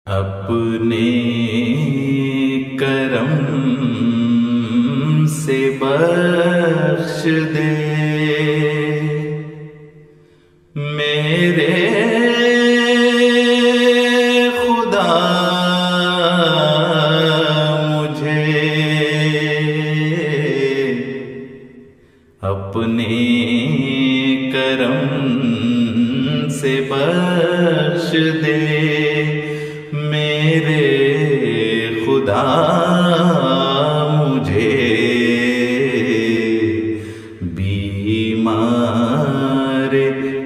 اپنے کرم سے بخش دے میرے خدا مجھے اپنے کرم سے بخش دے میرے خدا مجھے بیمار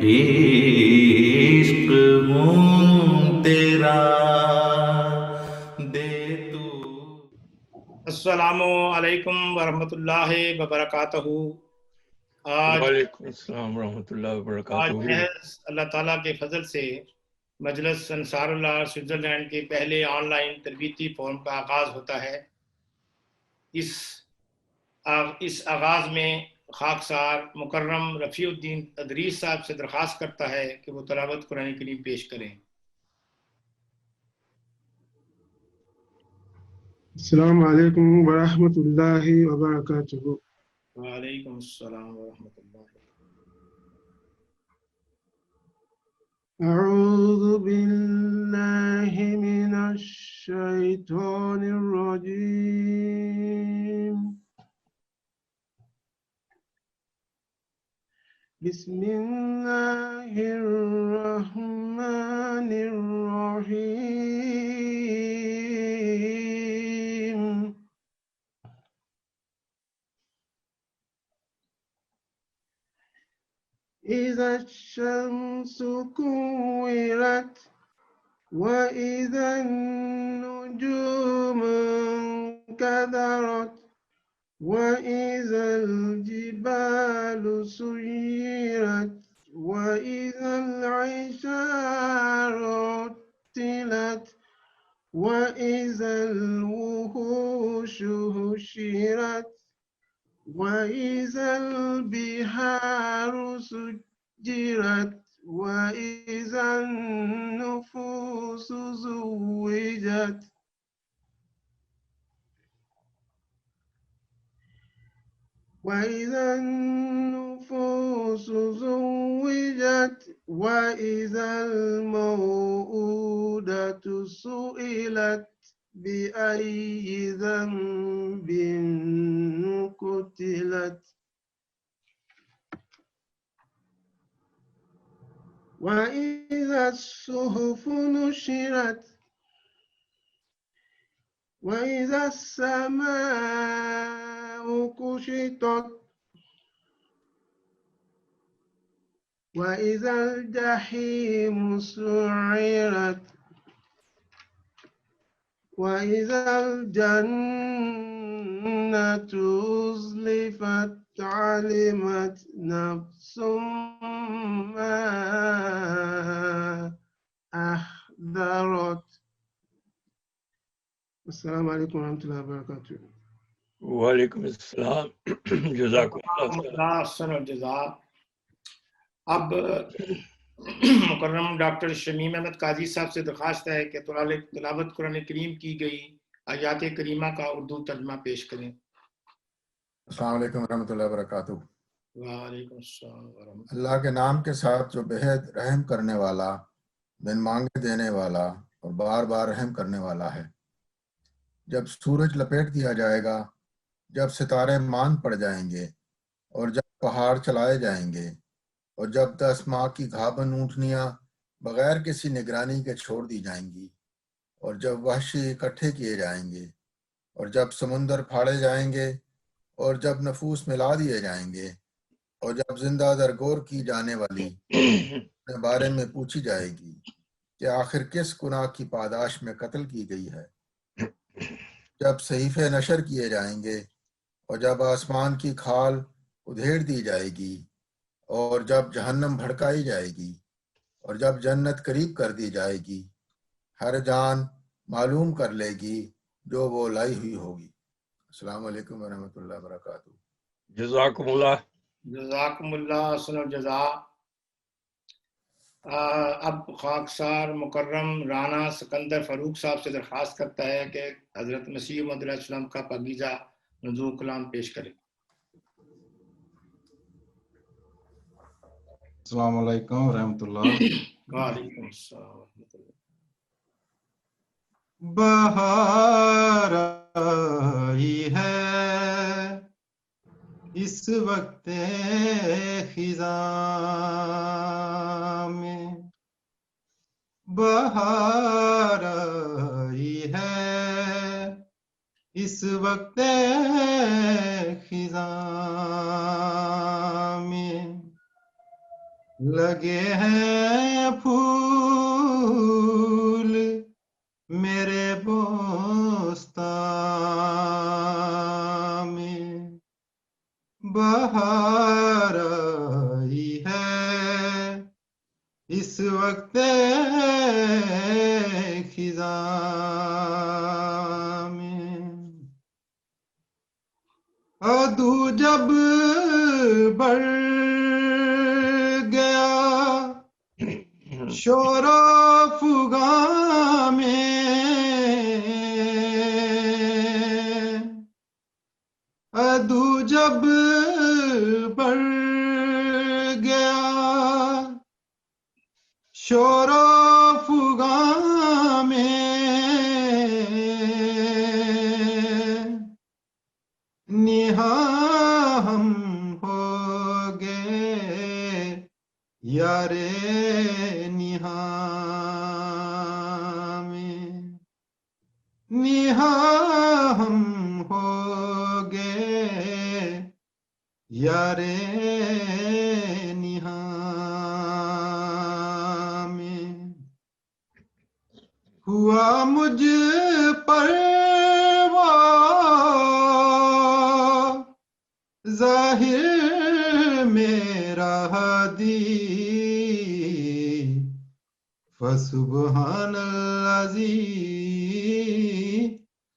عشق ہوں تیرا دے تو۔ السلام علیکم ورحمۃ اللہ وبرکاتہ۔ آج وعلیکم السلام ورحمۃ اللہ وبرکاتہ۔ محض اللہ تعالیٰ کے فضل سے مجلس انصار اللہ سوئٹزرلینڈ کے پہلے آن لائن تربیتی فورم کا آغاز ہوتا ہے۔ اس آغاز میں خاکسار مکرم رفیع الدین ادریس صاحب سے درخواست کرتا ہے کہ وہ تلاوت قرآن کریم پیش کریں۔ السلام علیکم ورحمۃ اللہ وبرکاتہ۔ وعلیکم السلام ورحمۃ اللہ۔ اعوذ باللہ من الشیطان الرجیم، بسم اللہ الرحمن الرحیم۔ اذا الشمس كورت واذا النجوم انكدرت واذا الجبال سيرت واذا العشار عطلت واذا الوحوش حشرت وَإِذَا الْبِحَارُ سُجِّرَتْ وَإِذَا النُّفُوسُ زُوِّجَتْ وَإِذَا النُّفُوسُ زُوِّجَتْ وَإِذَا الْمَوْءُودَةُ سُئِلَتْ بِأَيِّ ذَنبٍ قُتِلَتْ وَإِذَا الصُّحُفُ نُشِرَتْ وَإِذَا السَّمَاءُ كُشِطَتْ وَإِذَا الْجَحِيمُ سُعِّرَتْ وَإِذَا الْجَنَّةُ أُزْلِفَتْ عَلِمَتْ نَفْسٌ مَّا أَحْضَرَتْ۔ السلام علیکم ورحمۃ اللہ وبرکاتہ۔ وعلیکم السلام، جزاکم اللہ خیر۔ احسن الجزا۔ اب مکرم ڈاکٹر شمیم احمد قاضی صاحب سے درخواست ہے کہ تلاوت قرآن کریم کی گئی آیات کریمہ کا اردو ترجمہ پیش کریں۔ السلام علیکم ورحمۃ اللہ وبرکاتہ۔ وعلیکم السلام ورحمۃ اللہ کے نام کے ساتھ جو بےحد رحم کرنے والا، بن مانگے دینے والا اور بار بار رحم کرنے والا ہے۔ جب سورج لپیٹ دیا جائے گا، جب ستارے مان پڑ جائیں گے اور جب پہاڑ چلائے جائیں گے اور جب 10 ماہ کی گھابن اونٹنیاں بغیر کسی نگرانی کے چھوڑ دی جائیں گی اور جب وحشی اکٹھے کیے جائیں گے اور جب سمندر پھاڑے جائیں گے اور جب نفوس ملا دیے جائیں گے اور جب زندہ درگور کی جانے والی اپنے بارے میں پوچھی جائے گی کہ آخر کس گناہ کی پاداش میں قتل کی گئی ہے، جب صحیفے نشر کیے جائیں گے اور جب آسمان کی کھال ادھیڑ دی جائے گی اور جب جہنم بھڑکائی جائے گی اور جب جنت قریب کر دی جائے گی، ہر جان معلوم کر لے گی جو وہ لائی ہوئی ہوگی۔ السلام علیکم ورحمۃ اللہ وبرکاتہ۔ جزاکم اللہ۔ جزاکم اللہ احسن الجزا۔ اب خاکسار مکرم رانا سکندر فاروق صاحب سے درخواست کرتا ہے کہ حضرت مسیح موعود علیہ السلام کا پاکیزہ نزول کلام پیش کریں۔ السلام علیکم ورحمۃ اللہ۔ وعلیکم السلام ورحمۃ اللہ۔ بہار آئی ہے اس وقت خزاں میں، بہار آئی ہے اس وقت خزاں میں، لگے ہیں پھول میرے بوستان میں، بہار آئی ہے اس وقت خزاں میں، عدو جب بڑھ گیا شور و فغاں میں، عدو جب بڑھ گیا شور و فغاں میں، نہاں ہم ہو گئے یار نہاں میں، نہاں ہم ہو گئے یار نہاں میں، ہوا مجھ پر وہ ظاہر میرا ہادی، فسبحان الذی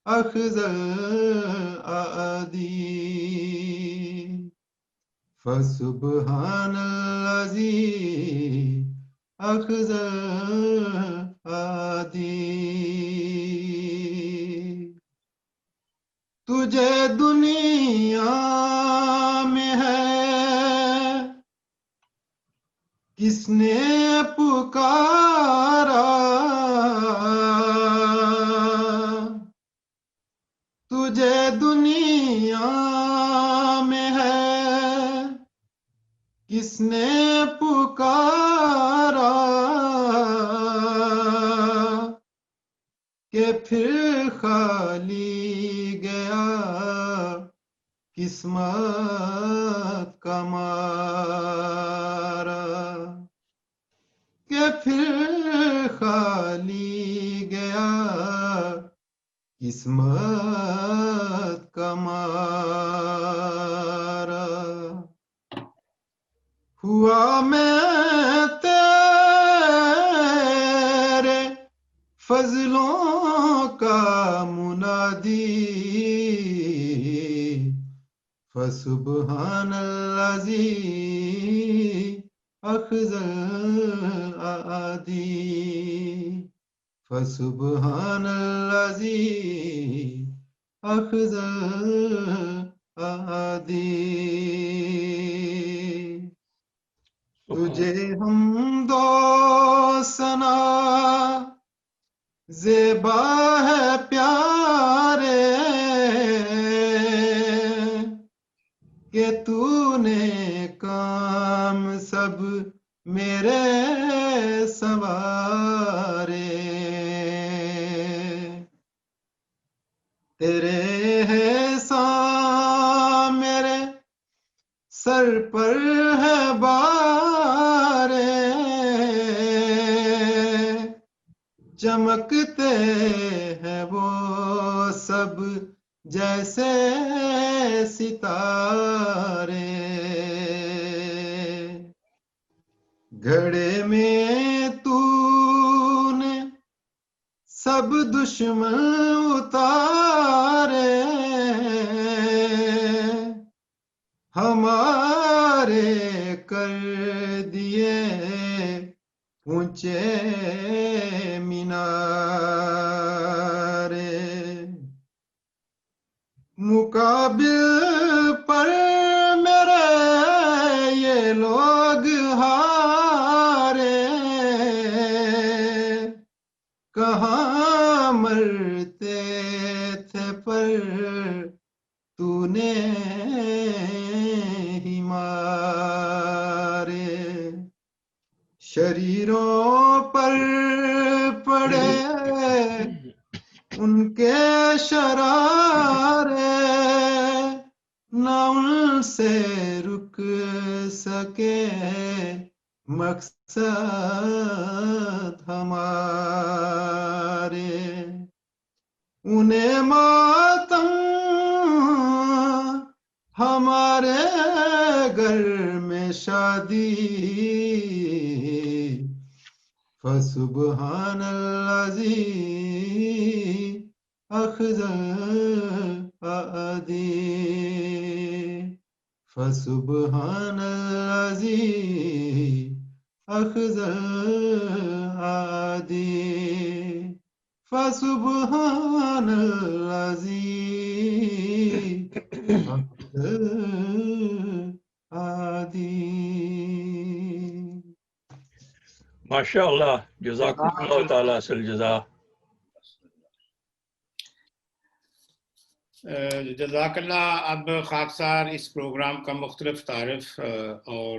اخذ الأیدی، فسبحان الذی اخذ الأیدی، تجھے دنیا میں ہے کس نے پکارا، تجھے دنیا میں ہے کس نے پکارا، کہ پھر خالی گیا قسمت کا مارا، کہ پھر خالی گیا قسمت کا مارا، ہوا میں تیرے فضلوں کا منادی، فسبحان الذی اخذ الأیدی، فسبحان الذی اخذ الأیدی، تجھے حمد و ثنا زیبا ہے پیارے، کہ تو نے کام سب میرے سوارے، تیرے احسان میرے سر پر ہے بارے، چمکتے ہیں وہ سب جیسے ستارے، گھڑے میں تو نے سب دشمن اتارے، ہمارے کر دیے اونچے مینارے مقابل پر میرے یہ لوگ ہارے کہاں مرتے تھے پر تو نے ہی مارے شریروں پر پڑے ان کے شرارے نہ ان سے رک سکے مقصد ہمارے انہیں ماتم ہمارے گھر میں شادی فسبحان الذی اخذ الأیدی فسبحان الذی اخذ الأیدی فسبحان الذی اخذ الأیدی. ماشاء اللہ جزاکم اللہ تعالیٰ اصل جزا. جزاک اللہ. اب خاکسار اس پروگرام کا مختلف تعارف اور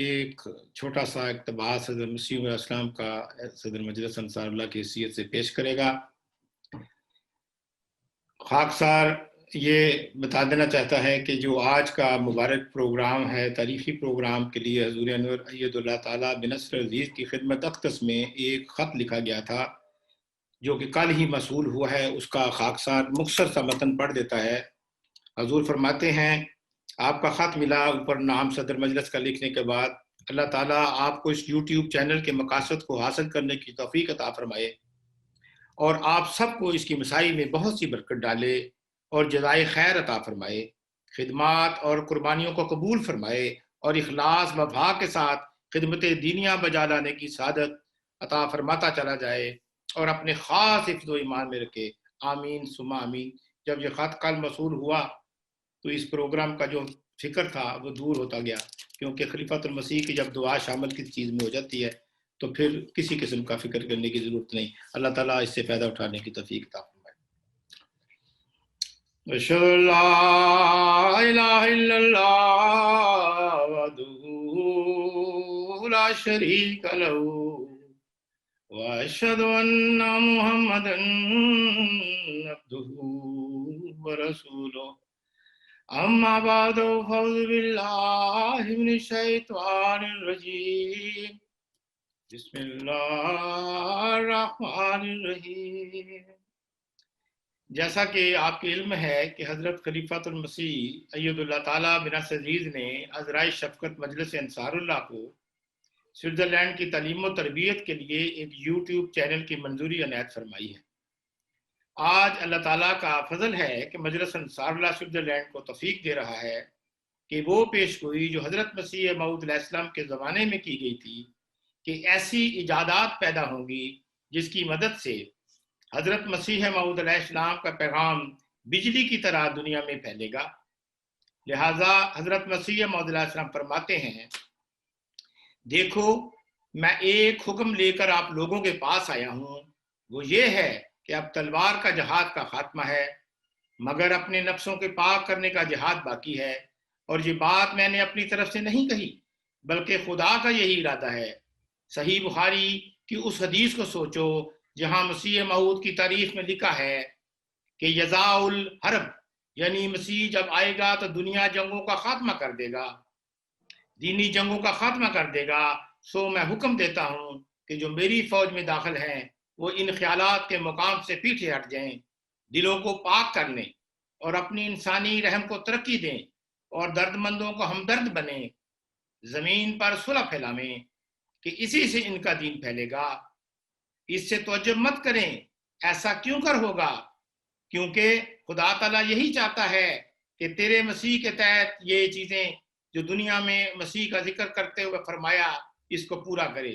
ایک چھوٹا سا اقتباس حضرت مسیح علیہ السلام کا صدر مجلس انصار اللہ کی حیثیت سے پیش کرے گا. خاکسار یہ بتا دینا چاہتا ہے کہ جو آج کا مبارک پروگرام ہے تاریخی پروگرام کے لیے حضور انور اید اللہ تعالیٰ بنصر عزیز کی خدمت اقدس میں ایک خط لکھا گیا تھا جو کہ کل ہی موصول ہوا ہے. اس کا خاکسار مختصر سا متن پڑھ دیتا ہے. حضور فرماتے ہیں آپ کا خط ملا اوپر نام صدر مجلس کا لکھنے کے بعد. اللہ تعالیٰ آپ کو اس یوٹیوب چینل کے مقاصد کو حاصل کرنے کی توفیق عطا فرمائے اور آپ سب کو اس کی مسائی میں بہت سی برکت ڈالے اور جزائے خیر عطا فرمائے. خدمات اور قربانیوں کو قبول فرمائے اور اخلاص و وفا کے ساتھ خدمت دینیاں بجا لانے کی سعادت عطا فرماتا چلا جائے اور اپنے خاص حفظ و ایمان میں رکھے. آمین ثم آمین. جب یہ خط کل موصول ہوا تو اس پروگرام کا جو فکر تھا وہ دور ہوتا گیا کیونکہ خلیفۃ المسیح کی جب دعا شامل کسی چیز میں ہو جاتی ہے تو پھر کسی قسم کا فکر کرنے کی ضرورت نہیں. اللہ تعالیٰ اس سے فائدہ اٹھانے کی توفیق عطا فرمائے. اشہد ان لا الہ الا اللہ وحدہ لا شریک لہ واشہد ان محمدا عبدہ ورسولہ. اما بعد فاعوذ باللہ من الشیطان الرجیم. بسم اللہ الرحمن الرحیم. جیسا کہ آپ کے علم ہے کہ حضرت خلیفۃ المسیح اید اللہ تعالیٰ بنصر عزیز نے عذرائے شفقت مجلس انصار اللہ کو سوئٹزرلینڈ کی تعلیم و تربیت کے لیے ایک یوٹیوب چینل کی منظوری عنایت فرمائی ہے. آج اللہ تعالیٰ کا فضل ہے کہ مجلس انصار اللہ سوئٹزرلینڈ کو توفیق دے رہا ہے کہ وہ پیش گوئی جو حضرت مسیح موعود علیہ السلام کے زمانے میں کی گئی تھی کہ ایسی ایجادات پیدا ہوں گی جس کی مدد سے حضرت مسیح موعود علیہ السلام کا پیغام بجلی کی طرح دنیا میں پھیلے گا. لہٰذا حضرت مسیح موعود علیہ السلام فرماتے ہیں دیکھو میں ایک حکم لے کر آپ لوگوں کے پاس آیا ہوں. وہ یہ ہے کہ اب تلوار کا جہاد کا خاتمہ ہے مگر اپنے نفسوں کے پاک کرنے کا جہاد باقی ہے. اور یہ بات میں نے اپنی طرف سے نہیں کہی بلکہ خدا کا یہی ارادہ ہے. صحیح بخاری کی اس حدیث کو سوچو جہاں مسیح موعود کی تاریخ میں لکھا ہے کہ یضاء الحرب یعنی مسیح جب آئے گا تو دنیا جنگوں کا خاتمہ کر دے گا, دینی جنگوں کا خاتمہ کر دے گا. سو میں حکم دیتا ہوں کہ جو میری فوج میں داخل ہیں وہ ان خیالات کے مقام سے پیچھے ہٹ جائیں, دلوں کو پاک کر لیں اور اپنی انسانی رحم کو ترقی دیں اور درد مندوں کو ہمدرد بنیں. زمین پر صلح پھیلاویں کہ اسی سے ان کا دین پھیلے گا. اس سے توجہ مت کریں ایسا کیوں کر ہوگا کیونکہ خدا تعالیٰ یہی چاہتا ہے کہ تیرے مسیح کے تحت یہ چیزیں جو دنیا میں مسیح کا ذکر کرتے ہوئے فرمایا اس کو پورا کرے.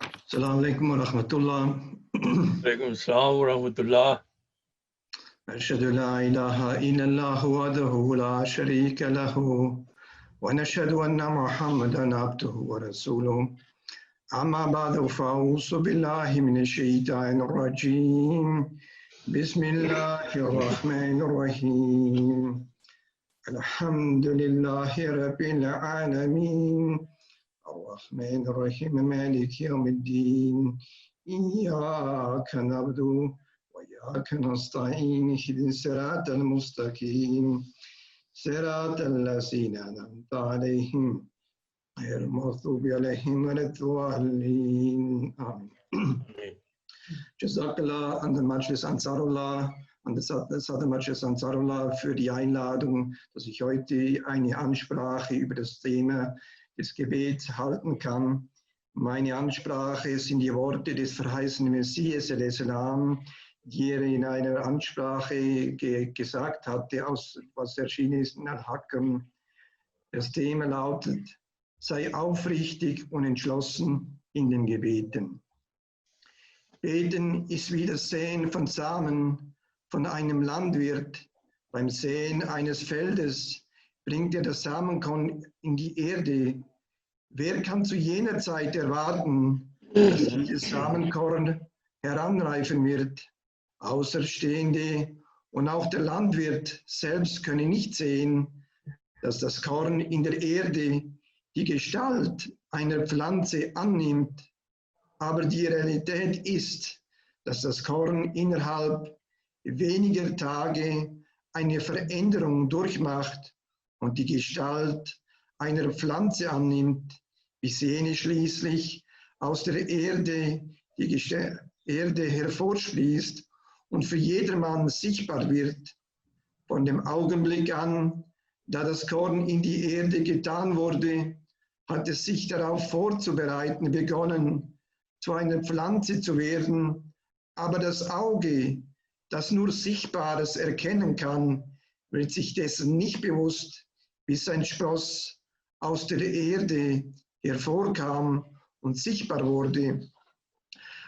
Assalamu alaikum wa rahmatullah. Alaikum assalam wa rahmatullah. أشهد لا إله إلا الله وحده لا شريك له ونشهد أن محمدا عبده ورسوله أما بعد فأعوذ بالله من الشيطان الرجيم بسم الله الرحمن الرحيم الحمد لله رب العالمين الرحمن الرحيم مالك يوم الدين إياك نعبد وإياك نستعين اهدنا الصراط المستقيم صراط الذين أنعمت عليهم غير المغضوب عليهم ولا الضالين آمين. Jazakallah an den Majlis Ansarullah, an das Majlis Ansarullah für die Einladung, dass ich heute eine Ansprache über das Thema des Gebets halten kann. Meine Ansprache sind die Worte des verheißenen Messias, die er in einer Ansprache gesagt hatte, was erschienen ist in Al-Hakam. Das Thema lautet: Sei aufrichtig und entschlossen in den Gebeten. Beten ist wie das Säen von Samen von einem Landwirt. Beim Säen eines Feldes bringt er das Samenkorn in die Erde. Wer kann zu jener Zeit erwarten, dass dieses Samenkorn heranreifen wird. Außerstehende und auch der Landwirt selbst können nicht sehen, dass das Korn in der Erde die Gestalt einer Pflanze annimmt. Aber die Realität ist, dass das Korn innerhalb weniger Tage eine Veränderung durchmacht und die Gestalt einer Pflanze annimmt, bis jene schließlich aus der Erde die Erde hervorsprießt und für jedermann sichtbar wird. Von dem Augenblick an, da das Korn in die Erde getan wurde, hat es sich darauf vorzubereiten begonnen, zu einer Pflanze zu werden. Aber das Auge, das nur Sichtbares erkennen kann, wird sich dessen nicht bewusst, bis ein Spross aus der Erde hervorkam und sichtbar wurde.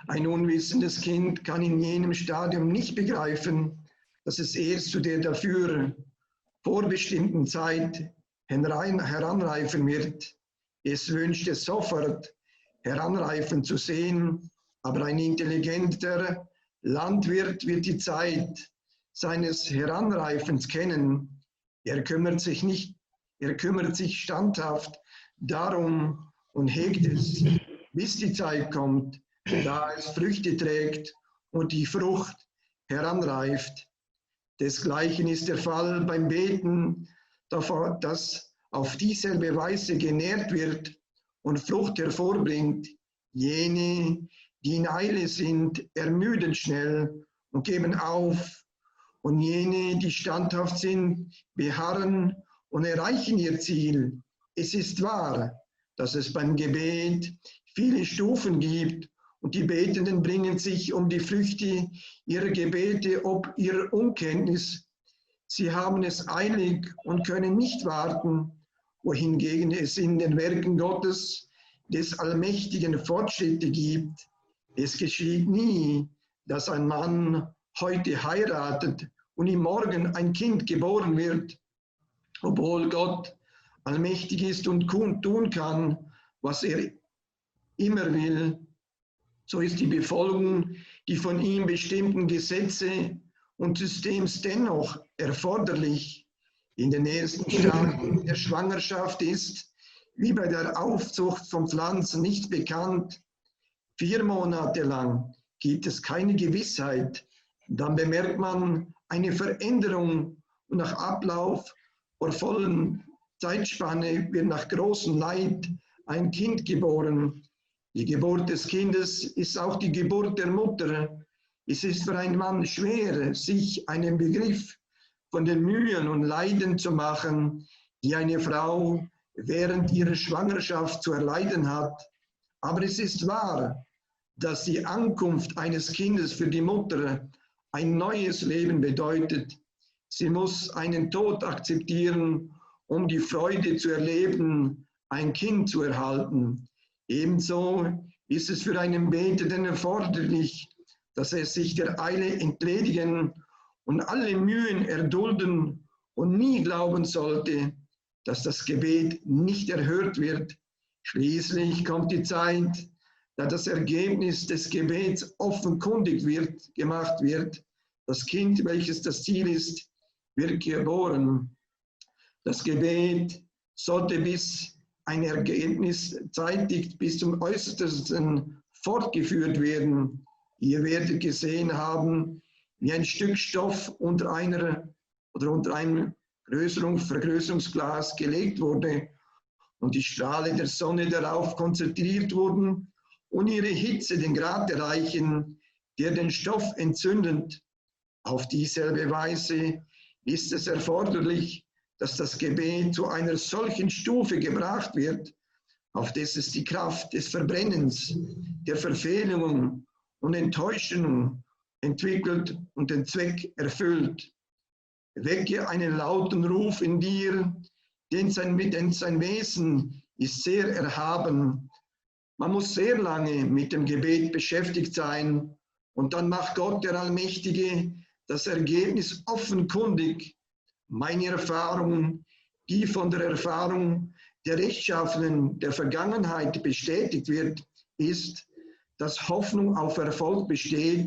Ein unwissendes Kind kann in jenem Stadium nicht begreifen, dass es erst zu der dafür vorbestimmten Zeit heranreifen wird. Es wünscht es sofort, heranreifen zu sehen, aber ein intelligenter Landwirt wird die Zeit seines Heranreifens kennen. Er kümmert sich standhaft darum und hegt es, bis die Zeit kommt, da es Früchte trägt und die Frucht heranreift. Desgleichen ist der Fall beim Beten, das auf dieselbe Weise genährt wird und Frucht hervorbringt. Jene, die in Eile sind, ermüden schnell und geben auf. Und jene, die standhaft sind, beharren und erreichen ihr Ziel. Es ist wahr, dass es beim Gebet viele Stufen gibt und die Betenden bringen sich um die Früchte ihrer Gebete ob ihrer Unkenntnis. Sie haben es eilig und können nicht warten, wohingegen es in den Werken Gottes des Allmächtigen Fortschritte gibt. Es geschieht nie, dass ein Mann heute heiratet und ihm morgen ein Kind geboren wird, obwohl Gott allmächtig ist und tun kann, was er immer will. So ist die Befolgung die von ihm bestimmten Gesetze und Systems dennoch erforderlich. In den ersten Stadien der Schwangerschaft ist, wie bei der Aufzucht von Pflanzen, nicht bekannt. 4 Monate lang gibt es keine Gewissheit. Dann bemerkt man eine Veränderung und nach Ablauf der vollen Zeitspanne wird nach großem Leid ein Kind geboren. Die Geburt des Kindes ist auch die Geburt der Mutter. Es ist für einen Mann schwer, sich einen Begriff von den Mühen und Leiden zu machen, die eine Frau während ihrer Schwangerschaft zu erleiden hat. Aber es ist wahr, dass die Ankunft eines Kindes für die Mutter ein neues Leben bedeutet. Sie muss einen Tod akzeptieren, um die Freude zu erleben, ein Kind zu erhalten. Ebenso ist es für einen Betenden erforderlich, dass er sich der Eile entledigen und alle Mühen erdulden und nie glauben sollte, dass das Gebet nicht erhört wird. Schließlich kommt die Zeit, da das Ergebnis des Gebets offenkundig gemacht wird. Das Kind, welches das Ziel ist, wird geboren. Das Gebet sollte bis ein Ergebnis zeitigt bis zum Äußersten fortgeführt werden. Ihr werdet gesehen haben, wie ein Stück Stoff unter einem Vergrößerungsglas gelegt wurde und die Strahlen der Sonne darauf konzentriert wurden und ihre Hitze den Grad erreichen, der den Stoff entzündet. Auf dieselbe Weise ist es erforderlich, dass das Gebet zu einer solchen Stufe gebracht wird, auf das es die Kraft des Verbrennens, der Verfehlung und Enttäuschung entwickelt und den Zweck erfüllt. Wecke einen lauten Ruf in dir, denn sein Wesen ist sehr erhaben. Man muss sehr lange mit dem Gebet beschäftigt sein und dann macht Gott, der Allmächtige, das Ergebnis offenkundig. Meine Erfahrung, die von der Erfahrung der Rechtschaffenen der Vergangenheit bestätigt wird, ist, dass Hoffnung auf Erfolg besteht.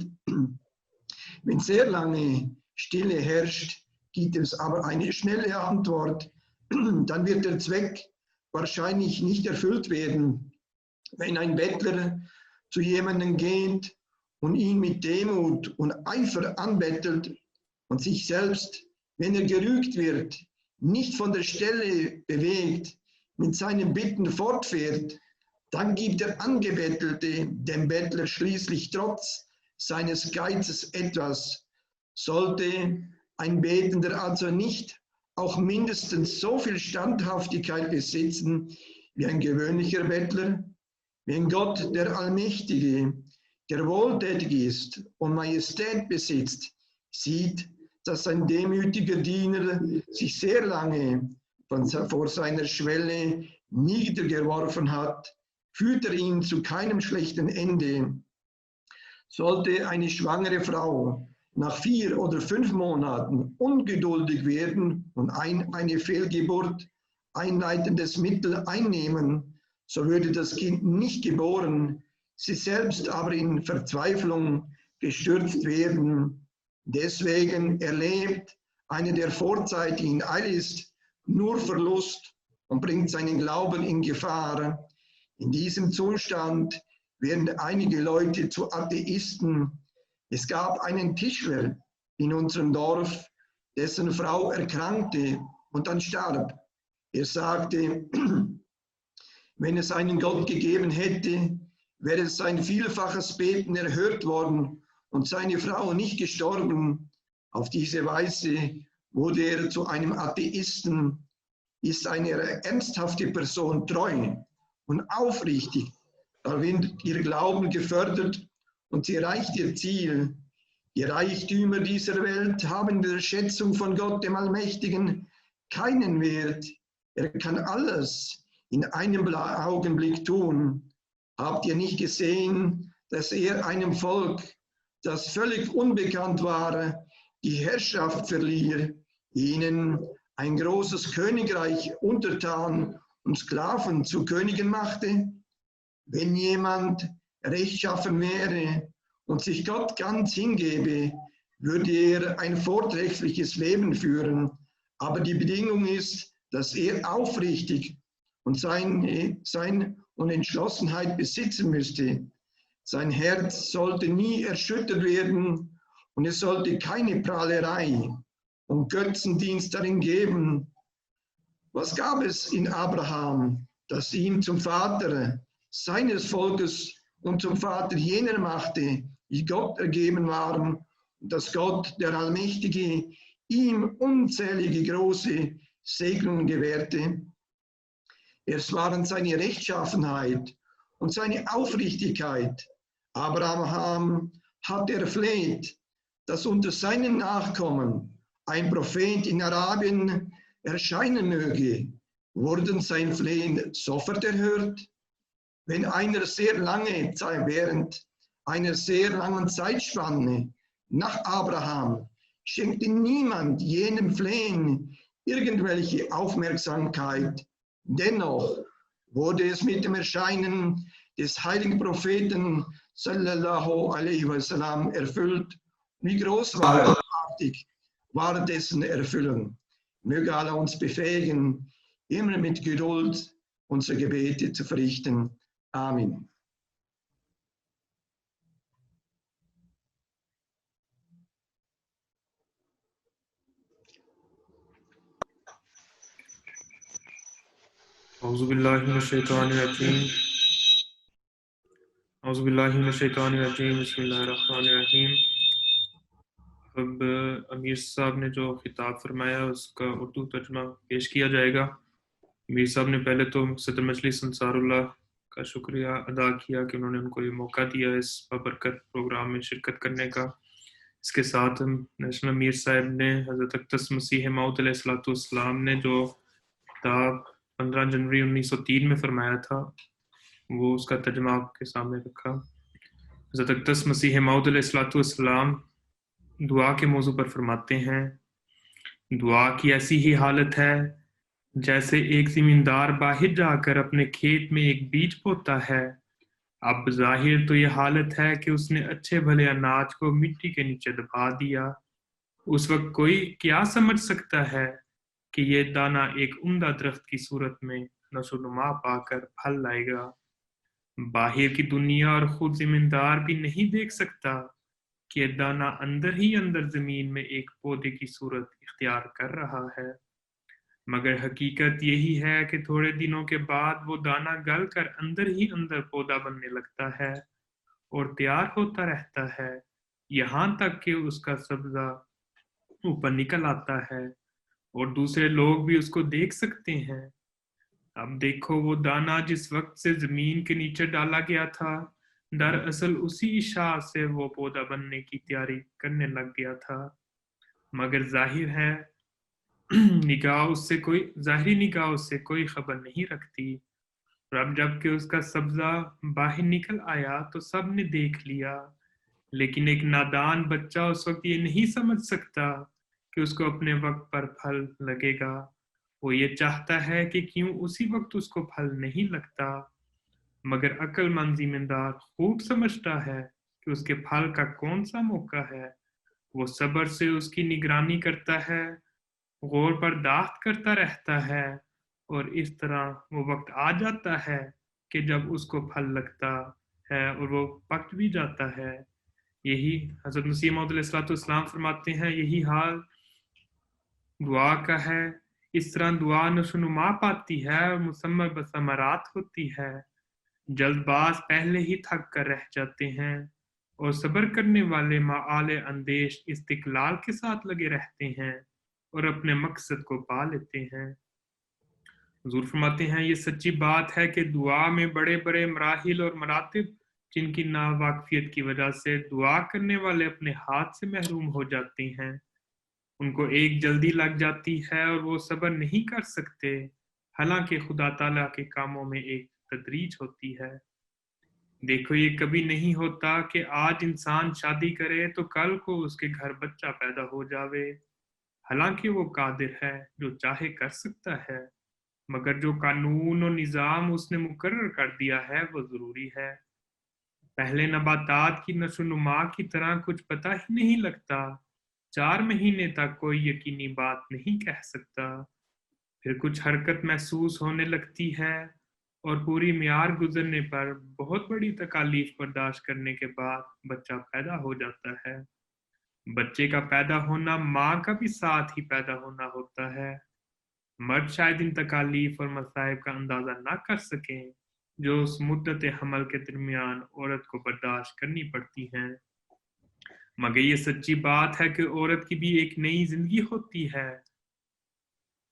Wenn sehr lange Stille herrscht, gibt es aber eine schnelle Antwort, dann wird der Zweck wahrscheinlich nicht erfüllt werden. Wenn ein Bettler zu jemandem geht und ihn mit Demut und Eifer anbettelt und sich selbst, wenn er gerügt wird, nicht von der Stelle bewegt, mit seinen Bitten fortfährt, dann gibt der Angebettelte dem Bettler schließlich trotz seines Geizes etwas. Sollte ein Betender also nicht auch mindestens so viel Standhaftigkeit besitzen wie ein gewöhnlicher Bettler? Wenn Gott, der Allmächtige, der wohltätig ist und Majestät besitzt, sieht, dass ein demütiger Diener sich sehr lange vor seiner Schwelle niedergeworfen hat, führt er ihn zu keinem schlechten Ende. Sollte eine schwangere Frau nach 4 oder 5 Monaten ungeduldig werden und eine Fehlgeburt einleitendes Mittel einnehmen, so würde das Kind nicht geboren, sie selbst aber in Verzweiflung gestürzt werden. Deswegen erlebt einer, der vorzeitig in Eile ist, nur Verlust und bringt seinen Glauben in Gefahr. In diesem Zustand werden einige Leute zu Atheisten. Es gab einen Tischler in unserem Dorf, dessen Frau erkrankte und dann starb. Er sagte, wenn es einen Gott gegeben hätte, wäre sein vielfaches Beten erhört worden und seine Frau nicht gestorben. Auf diese Weise wurde er zu einem Atheisten. Ist eine ernsthafte Person treu und aufrichtig, da wird ihr Glauben gefördert und sie erreicht ihr Ziel. Die Reichtümer dieser Welt haben in der Schätzung von Gott, dem Allmächtigen, keinen Wert. Er kann alles in einem Augenblick tun. Habt ihr nicht gesehen, dass er einem Volk, das völlig unbekannt war, die Herrschaft verlieh, ihnen ein großes Königreich untertan und Sklaven zu Königen machte? Wenn jemand rechtschaffen wäre und sich Gott ganz hingebe, würde er ein vortreffliches Leben führen. Aber die Bedingung ist, dass er aufrichtig und sein und Entschlossenheit besitzen müsste. Sein Herz sollte nie erschüttert werden und es sollte keine Prahlerei und Götzendienst darin geben. Was gab es in Abraham, das ihn zum Vater seines Volkes und zum Vater jener machte, die Gott ergeben waren, und dass Gott, der Allmächtige, ihm unzählige große Segnungen gewährte? Es waren seine Rechtschaffenheit und seine Aufrichtigkeit. Abraham hat erfleht, dass unter seinen Nachkommen ein Prophet in Arabien erscheinen möge. Wurden sein Flehen sofort erhört? Wenn einer sehr lange Zeit, während einer sehr langen Zeitspanne nach Abraham, schenkte niemand jenem Flehen irgendwelche Aufmerksamkeit. Dennoch wurde es mit dem Erscheinen des heiligen Propheten sallallahu alaihi wasallam erfüllt. Wie großartig war dessen Erfüllung. Möge Allah uns befähigen, immer mit Geduld unsere Gebete zu verrichten. Amen. Auzubillahiminash-shaytanir-rajim. Bismillahir-rahmanir-rahim. اب امیر صاحب نے جو خطاب فرمایا اس کا اردو ترجمہ پیش کیا جائے گا. امیر صاحب نے پہلے تو صدر مجلس انصار اللہ کا شکریہ ادا کیا کہ انہوں نے ان کو یہ موقع دیا اس بابرکت پروگرام میں شرکت کرنے کا. اس کے ساتھ نیشنل امیر صاحب نے حضرت اقدس مسیح موعود علیہ السلام نے جو خطاب 15 جنوری 1903 میں فرمایا تھا وہ اس کا ترجمہ آپ کے سامنے رکھا. حضرت اقدس مسیح موعود علیہ السلام دعا کے موضوع پر فرماتے ہیں، دعا کی ایسی ہی حالت ہے جیسے ایک زمیندار باہر جا کر اپنے کھیت میں ایک بیج بوتا ہے. اب ظاہر تو یہ حالت ہے کہ اس نے اچھے بھلے اناج کو مٹی کے نیچے دبا دیا۔ اس وقت کوئی کیا سمجھ سکتا ہے کہ یہ دانہ ایک عمدہ درخت کی صورت میں نشو و نما پا کر پھل لائے گا؟ باہر کی دنیا اور خود زمیندار بھی نہیں دیکھ سکتا کہ یہ دانہ اندر ہی اندر زمین میں ایک پودے کی صورت اختیار کر رہا ہے، مگر حقیقت یہی ہے کہ تھوڑے دنوں کے بعد وہ دانہ گل کر اندر ہی اندر پودا بننے لگتا ہے اور تیار ہوتا رہتا ہے، یہاں تک کہ اس کا سبزہ اوپر نکل آتا ہے اور دوسرے لوگ بھی اس کو دیکھ سکتے ہیں۔ اب دیکھو، وہ دانہ جس وقت سے زمین کے نیچے ڈالا گیا تھا، دراصل اسی اشاع سے وہ پودا بننے کی تیاری کرنے لگ گیا تھا، مگر ظاہری نگاہ اس سے کوئی خبر نہیں رکھتی۔ اور اب جب کہ اس کا سبزہ باہر نکل آیا تو سب نے دیکھ لیا، لیکن ایک نادان بچہ اس وقت یہ نہیں سمجھ سکتا کہ اس کو اپنے وقت پر پھل لگے گا۔ وہ یہ چاہتا ہے کہ کیوں اسی وقت اس کو پھل نہیں لگتا، مگر عقل مند زمیندار خوب سمجھتا ہے کہ اس کے پھل کا کون سا موقع ہے۔ وہ صبر سے اس کی نگرانی کرتا ہے، غور برداشت کرتا رہتا ہے، اور اس طرح وہ وقت آ جاتا ہے کہ جب اس کو پھل لگتا ہے اور وہ پک بھی جاتا ہے۔ یہی حضرت مسیح موعود علیہ السلام فرماتے ہیں، یہی حال دعا کا ہے۔ اس طرح دعا نشو و نما پاتی ہے اور مسمر بثمرات ہوتی ہے۔ جلد باز پہلے ہی تھک کر رہ جاتے ہیں، اور صبر کرنے والے معال اندیش استقلال کے ساتھ لگے رہتے ہیں اور اپنے مقصد کو پا لیتے ہیں۔ حضور فرماتے ہیں، یہ سچی بات ہے کہ دعا میں بڑے بڑے مراحل اور مراتب جن کی ناواقفیت کی وجہ سے دعا کرنے والے اپنے ہاتھ سے محروم ہو جاتے ہیں۔ ان کو ایک جلدی لگ جاتی ہے اور وہ صبر نہیں کر سکتے، حالانکہ خدا تعالیٰ کے کاموں میں ایک تدریج ہوتی ہے۔ دیکھو، یہ کبھی نہیں ہوتا کہ آج انسان شادی کرے تو کل کو اس کے گھر بچہ پیدا ہو جاوے، حالانکہ وہ قادر ہے، جو چاہے کر سکتا ہے، مگر جو قانون و نظام اس نے مقرر کر دیا ہے وہ ضروری ہے۔ پہلے نباتات کی نشو و نما کی طرح کچھ پتہ ہی نہیں لگتا، 4 مہینے تک کوئی یقینی بات نہیں کہہ سکتا، پھر کچھ حرکت محسوس ہونے لگتی ہے، اور پوری میعاد گزرنے پر بہت بڑی تکالیف برداشت کرنے کے بعد بچہ پیدا ہو جاتا ہے۔ بچے کا پیدا ہونا ماں کا بھی ساتھ ہی پیدا ہونا ہوتا ہے۔ مرد شاید ان تکالیف اور مصائب کا اندازہ نہ کر سکیں جو اس مدت حمل کے درمیان عورت کو برداشت کرنی پڑتی ہیں، مگر یہ سچی بات ہے کہ عورت کی بھی ایک نئی زندگی ہوتی ہے۔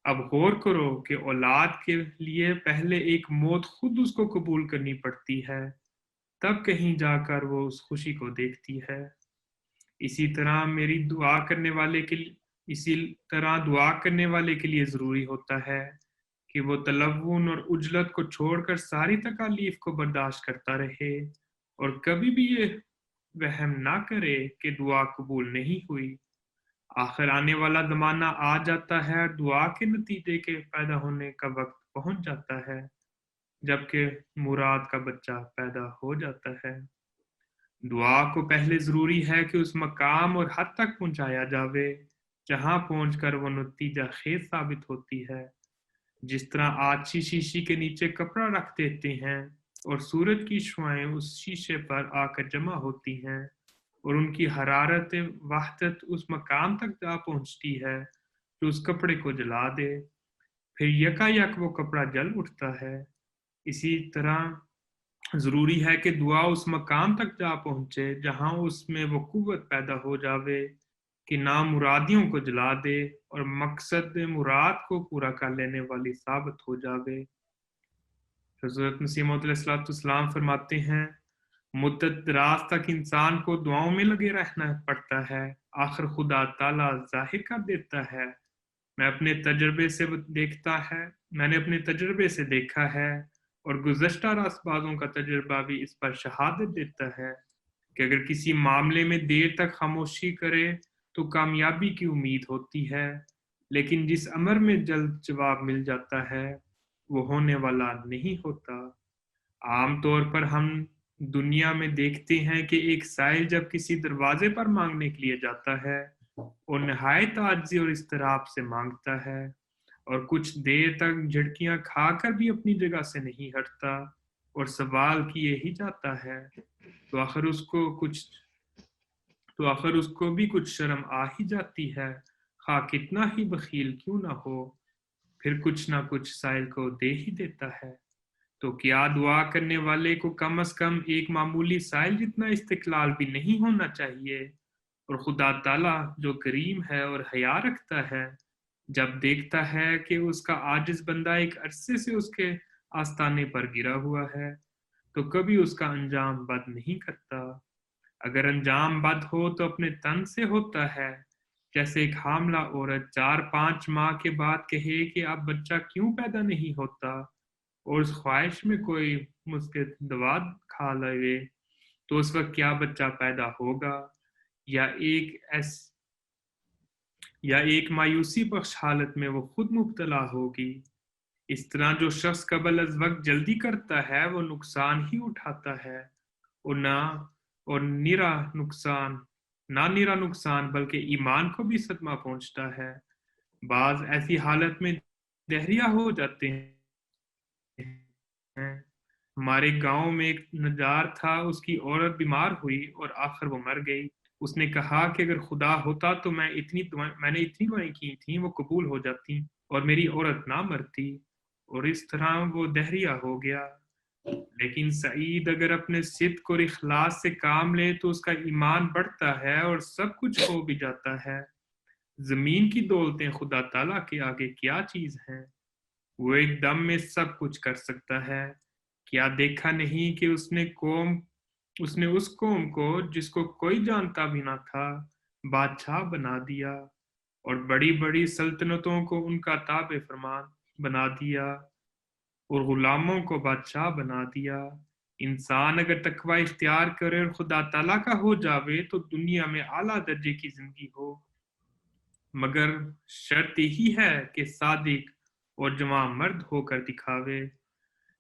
اب غور کرو کہ اولاد کے لیے پہلے ایک موت خود اس کو قبول کرنی پڑتی ہے، تب کہیں جا کر وہ اس خوشی کو دیکھتی ہے۔ اسی طرح دعا کرنے والے کے لیے ضروری ہوتا ہے کہ وہ تلون اور عجلت کو چھوڑ کر ساری تکالیف کو برداشت کرتا رہے، اور کبھی بھی یہ وہم نہ کرے کہ دعا قبول نہیں ہوئی۔ آخر آنے والا زمانہ آ جاتا ہے اور دعا کے نتیجے کے پیدا ہونے کا وقت پہنچ جاتا ہے، جبکہ مراد کا بچہ پیدا ہو جاتا ہے۔ دعا کو پہلے ضروری ہے کہ اس مقام اور حد تک پہنچایا جاوے جہاں پہنچ کر وہ نتیجہ خیز ثابت ہوتی ہے۔ جس طرح آتشی شیشی کے نیچے کپڑا رکھ دیتے ہیں اور سورج کی شعاعیں اس شیشے پر آ کر جمع ہوتی ہیں، اور ان کی حرارت وحدت اس مقام تک جا پہنچتی ہے جو اس کپڑے کو جلا دے، پھر یکا یک وہ کپڑا جل اٹھتا ہے۔ اسی طرح ضروری ہے کہ دعا اس مقام تک جا پہنچے جہاں اس میں وہ قوت پیدا ہو جاوے کہ نامرادیوں کو جلا دے اور مقصد مراد کو پورا کر لینے والی ثابت ہو جاوے۔ حضرت مسیح موعود علیہ السلام فرماتے ہیں، مدت دراز تک انسان کو دعاؤں میں لگے رہنا پڑتا ہے، آخر خدا تعالیٰ ظاہر کر دیتا ہے۔ میں نے اپنے تجربے سے دیکھا ہے، اور گزشتہ راست بازوں کا تجربہ بھی اس پر شہادت دیتا ہے کہ اگر کسی معاملے میں دیر تک خاموشی کرے تو کامیابی کی امید ہوتی ہے، لیکن جس امر میں جلد جواب مل جاتا ہے وہ ہونے والا نہیں ہوتا۔ عام طور پر ہم دنیا میں دیکھتے ہیں کہ ایک سائل جب کسی دروازے پر مانگنے کے لیے جاتا ہے اور نہایت عاجزی اور اضطراب سے مانگتا ہے اور کچھ دیر تک جھڑکیاں کھا کر بھی اپنی جگہ سے نہیں ہٹتا اور سوال کیے ہی جاتا ہے تو آخر اس کو بھی کچھ شرم آ ہی جاتی ہے، خواہ کتنا ہی بخیل کیوں نہ ہو، پھر کچھ نہ کچھ سائل کو دے ہی دیتا ہے۔ تو کیا دعا کرنے والے کو کم از کم ایک معمولی سائل جتنا استقلال بھی نہیں ہونا چاہیے؟ اور خدا تعالیٰ جو کریم ہے اور حیا رکھتا ہے، جب دیکھتا ہے کہ اس کا عاجز بندہ ایک عرصے سے اس کے آستانے پر گرا ہوا ہے تو کبھی اس کا انجام بد نہیں کرتا۔ اگر انجام بد ہو تو اپنے تن سے ہوتا ہے، جیسے ایک حاملہ عورت 4-5 ماہ کے بعد کہے کہ اب بچہ کیوں پیدا نہیں ہوتا اور اس خواہش میں کوئی مسکت دوا کھا لے تو اس وقت کیا بچہ پیدا ہوگا یا ایک مایوسی بخش حالت میں وہ خود مبتلا ہوگی۔ اس طرح جو شخص قبل از وقت جلدی کرتا ہے وہ نقصان ہی اٹھاتا ہے اور نہ نرا نقصان بلکہ ایمان کو بھی صدمہ پہنچتا ہے۔ بعض ایسی حالت میں دہریہ ہو جاتے ہیں۔ ہمارے گاؤں میں ایک نجار تھا، اس کی عورت بیمار ہوئی اور آخر وہ مر گئی۔ اس نے کہا کہ اگر خدا ہوتا تو میں نے اتنی دعائیں کی تھیں وہ قبول ہو جاتی اور میری عورت نہ مرتی، اور اس طرح وہ دہریہ ہو گیا۔ لیکن سعید اگر اپنے صدق اور اخلاص سے کام لے تو اس کا ایمان بڑھتا ہے اور سب کچھ ہو بھی جاتا ہے۔ زمین کی دولتیں خدا تعالیٰ کے آگے کیا چیز ہیں؟ وہ ایک دم میں سب کچھ کر سکتا ہے۔ کیا دیکھا نہیں کہ اس نے اس قوم کو جس کو کوئی جانتا بھی نہ تھا بادشاہ بنا دیا اور بڑی بڑی سلطنتوں کو ان کا تابع فرمان بنا دیا اور غلاموں کو بادشاہ بنا دیا۔ انسان اگر تقوی اختیار کرے اور خدا تعالیٰ کا ہو جاوے تو دنیا میں اعلیٰ درجے کی زندگی ہو، مگر شرط یہی ہے کہ صادق اور جواں مرد ہو کر دکھاوے،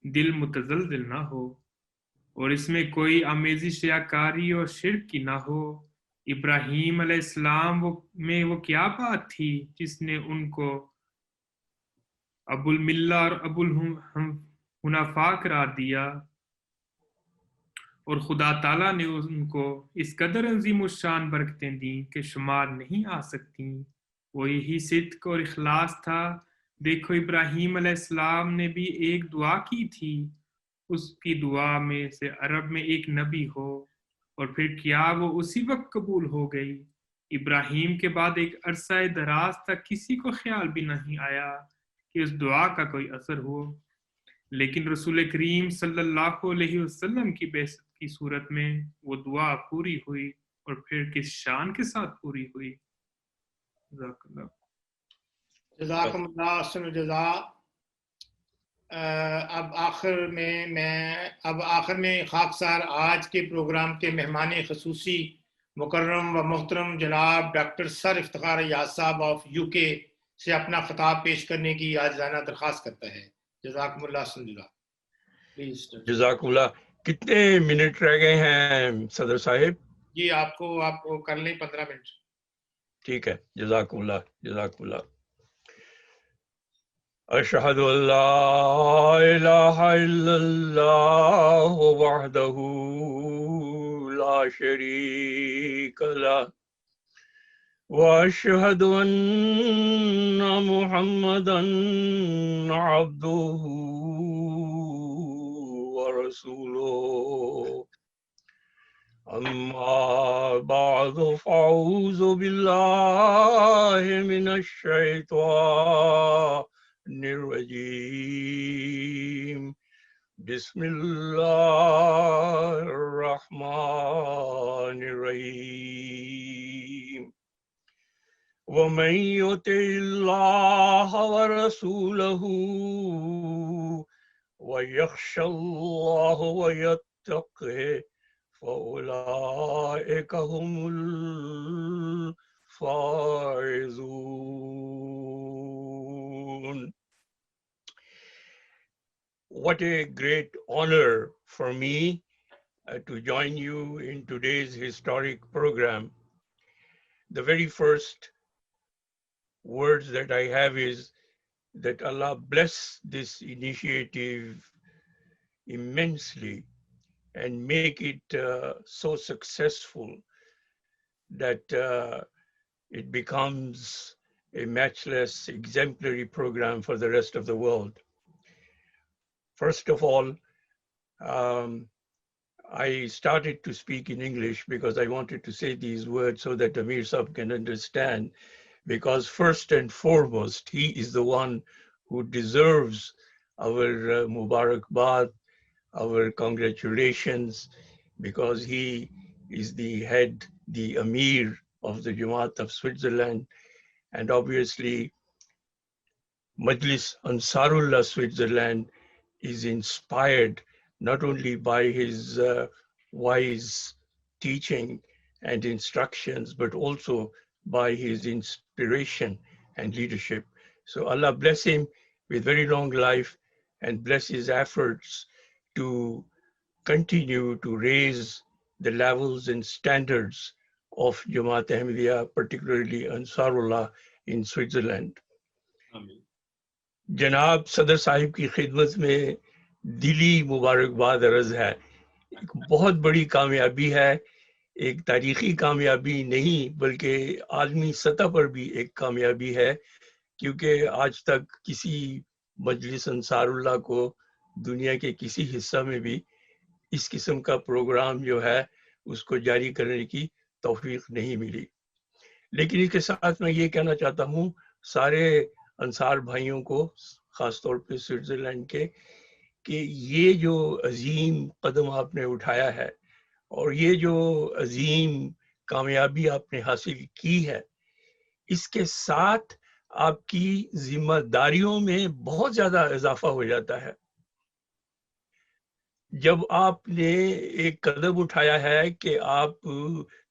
دل متزلزل نہ ہو اور اس میں کوئی آمیزش ریاکاری اور شرک کی نہ ہو۔ ابراہیم علیہ السلام میں وہ کیا بات تھی جس نے ان کو ابو الملہ اور ابو الحنفاء قرار دیا، اور خدا تعالیٰ نے ان کو اس قدر عظیم الشان برکتیں دیں کہ شمار نہیں آ سکتی۔ وہ یہی صدق اور اخلاص تھا۔ دیکھو ابراہیم علیہ السلام نے بھی ایک دعا کی تھی، اس کی دعا میں سے عرب میں ایک نبی ہو، اور پھر کیا وہ اسی وقت قبول ہو گئی؟ ابراہیم کے بعد ایک عرصہ دراز تک کسی کو خیال بھی نہیں آیا کہ اس دعا کا کوئی اثر ہو، لیکن رسول کریم صلی اللہ علیہ وسلم کی بعثت کی صورت میں وہ دعا پوری ہوئی، اور پھر کس شان کے ساتھ پوری ہوئی۔ جزاک اللہ۔ جزاکم اللہ احسن الجزاء۔ اب آخر میں خاکسار آج کے پروگرام کے مہمان خصوصی مکرم و محترم جناب ڈاکٹر سر افتخار ایاز صاحب آف UK سے اپنا خطاب پیش کرنے کی عاجزانہ درخواست کرتا ہے۔ جزاکم اللہ احسن الجزاء۔ پلیز جزاک اللہ۔ کتنے منٹ رہ گئے ہیں صدر صاحب؟ جی آپ کو کر لیں 15 منٹ۔ ٹھیک ہے، جزاک اللہ، جزاک اللہ۔ اشہد ان لا الہ الا اللہ وحدہ لا شریک لہ واشہد ان محمدا عبدہ ورسولہ، اما بعد فاعوذ باللہ من الشیطان الرجیم، بسم اللہ الرحمن الرحیم، ومن یطع اللہ ورسولہ ویخشى اللہ ویتقہ فأولئک هم الفائزون۔ What a great honor for me to join you in today's historic program. The very first words that I have is that Allah bless this initiative immensely and make it so successful that it becomes a matchless, exemplary program for the rest of the world. First of all, I started to speak in English because I wanted to say these words so that Amir Sahib can understand, because first and foremost, he is the one who deserves our Mubarakbad, our congratulations, because he is the head, the Amir of the Jamaat of Switzerland. And obviously, Majlis Ansarullah Switzerland is inspired not only by his wise teaching and instructions, but also by his inspiration and leadership. So Allah bless him with very long life and bless his efforts to continue to raise the levels and standards of Jamaat Ahmadiyya, particularly Ansarullah in Switzerland. جناب صدر صاحب کی خدمت میں دلی مبارکباد عرض ہے. ایک بہت بڑی کامیابی ہے، ایک تاریخی کامیابی نہیں بلکہ عالمی سطح پر بھی ایک کامیابی ہے، کیونکہ آج تک کسی مجلس انصار اللہ کو دنیا کے کسی حصہ میں بھی اس قسم کا پروگرام جو ہے اس کو جاری کرنے کی توفیق نہیں ملی. لیکن اس کے ساتھ میں یہ کہنا چاہتا ہوں سارے انصار بھائیوں کو، خاص طور پہ سوئٹزرلینڈ کے، کہ یہ جو عظیم قدم آپ نے اٹھایا ہے اور یہ جو عظیم کامیابی آپ نے حاصل کی ہے، اس کے ساتھ آپ کی ذمہ داریوں میں بہت زیادہ اضافہ ہو جاتا ہے. جب آپ نے ایک قدم اٹھایا ہے کہ آپ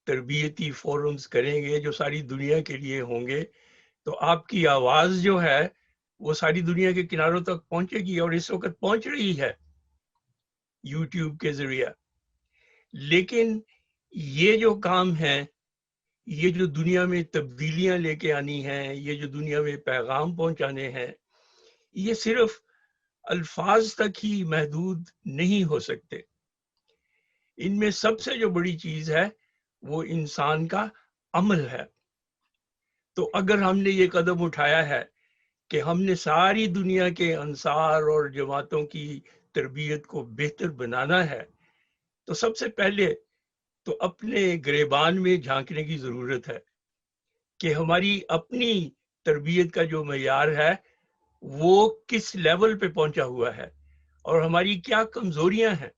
تربیتی فورمز کریں گے جو ساری دنیا کے لیے ہوں گے، تو آپ کی آواز جو ہے وہ ساری دنیا کے کناروں تک پہنچے گی، اور اس وقت پہنچ رہی ہے یوٹیوب کے ذریعہ. لیکن یہ جو کام ہے، یہ جو دنیا میں تبدیلیاں لے کے آنی ہیں، یہ جو دنیا میں پیغام پہنچانے ہیں، یہ صرف الفاظ تک ہی محدود نہیں ہو سکتے. ان میں سب سے جو بڑی چیز ہے وہ انسان کا عمل ہے. تو اگر ہم نے یہ قدم اٹھایا ہے کہ ہم نے ساری دنیا کے انصار اور جماعتوں کی تربیت کو بہتر بنانا ہے، تو سب سے پہلے تو اپنے گریبان میں جھانکنے کی ضرورت ہے کہ ہماری اپنی تربیت کا جو معیار ہے وہ کس لیول پہ پہنچا ہوا ہے اور ہماری کیا کمزوریاں ہیں.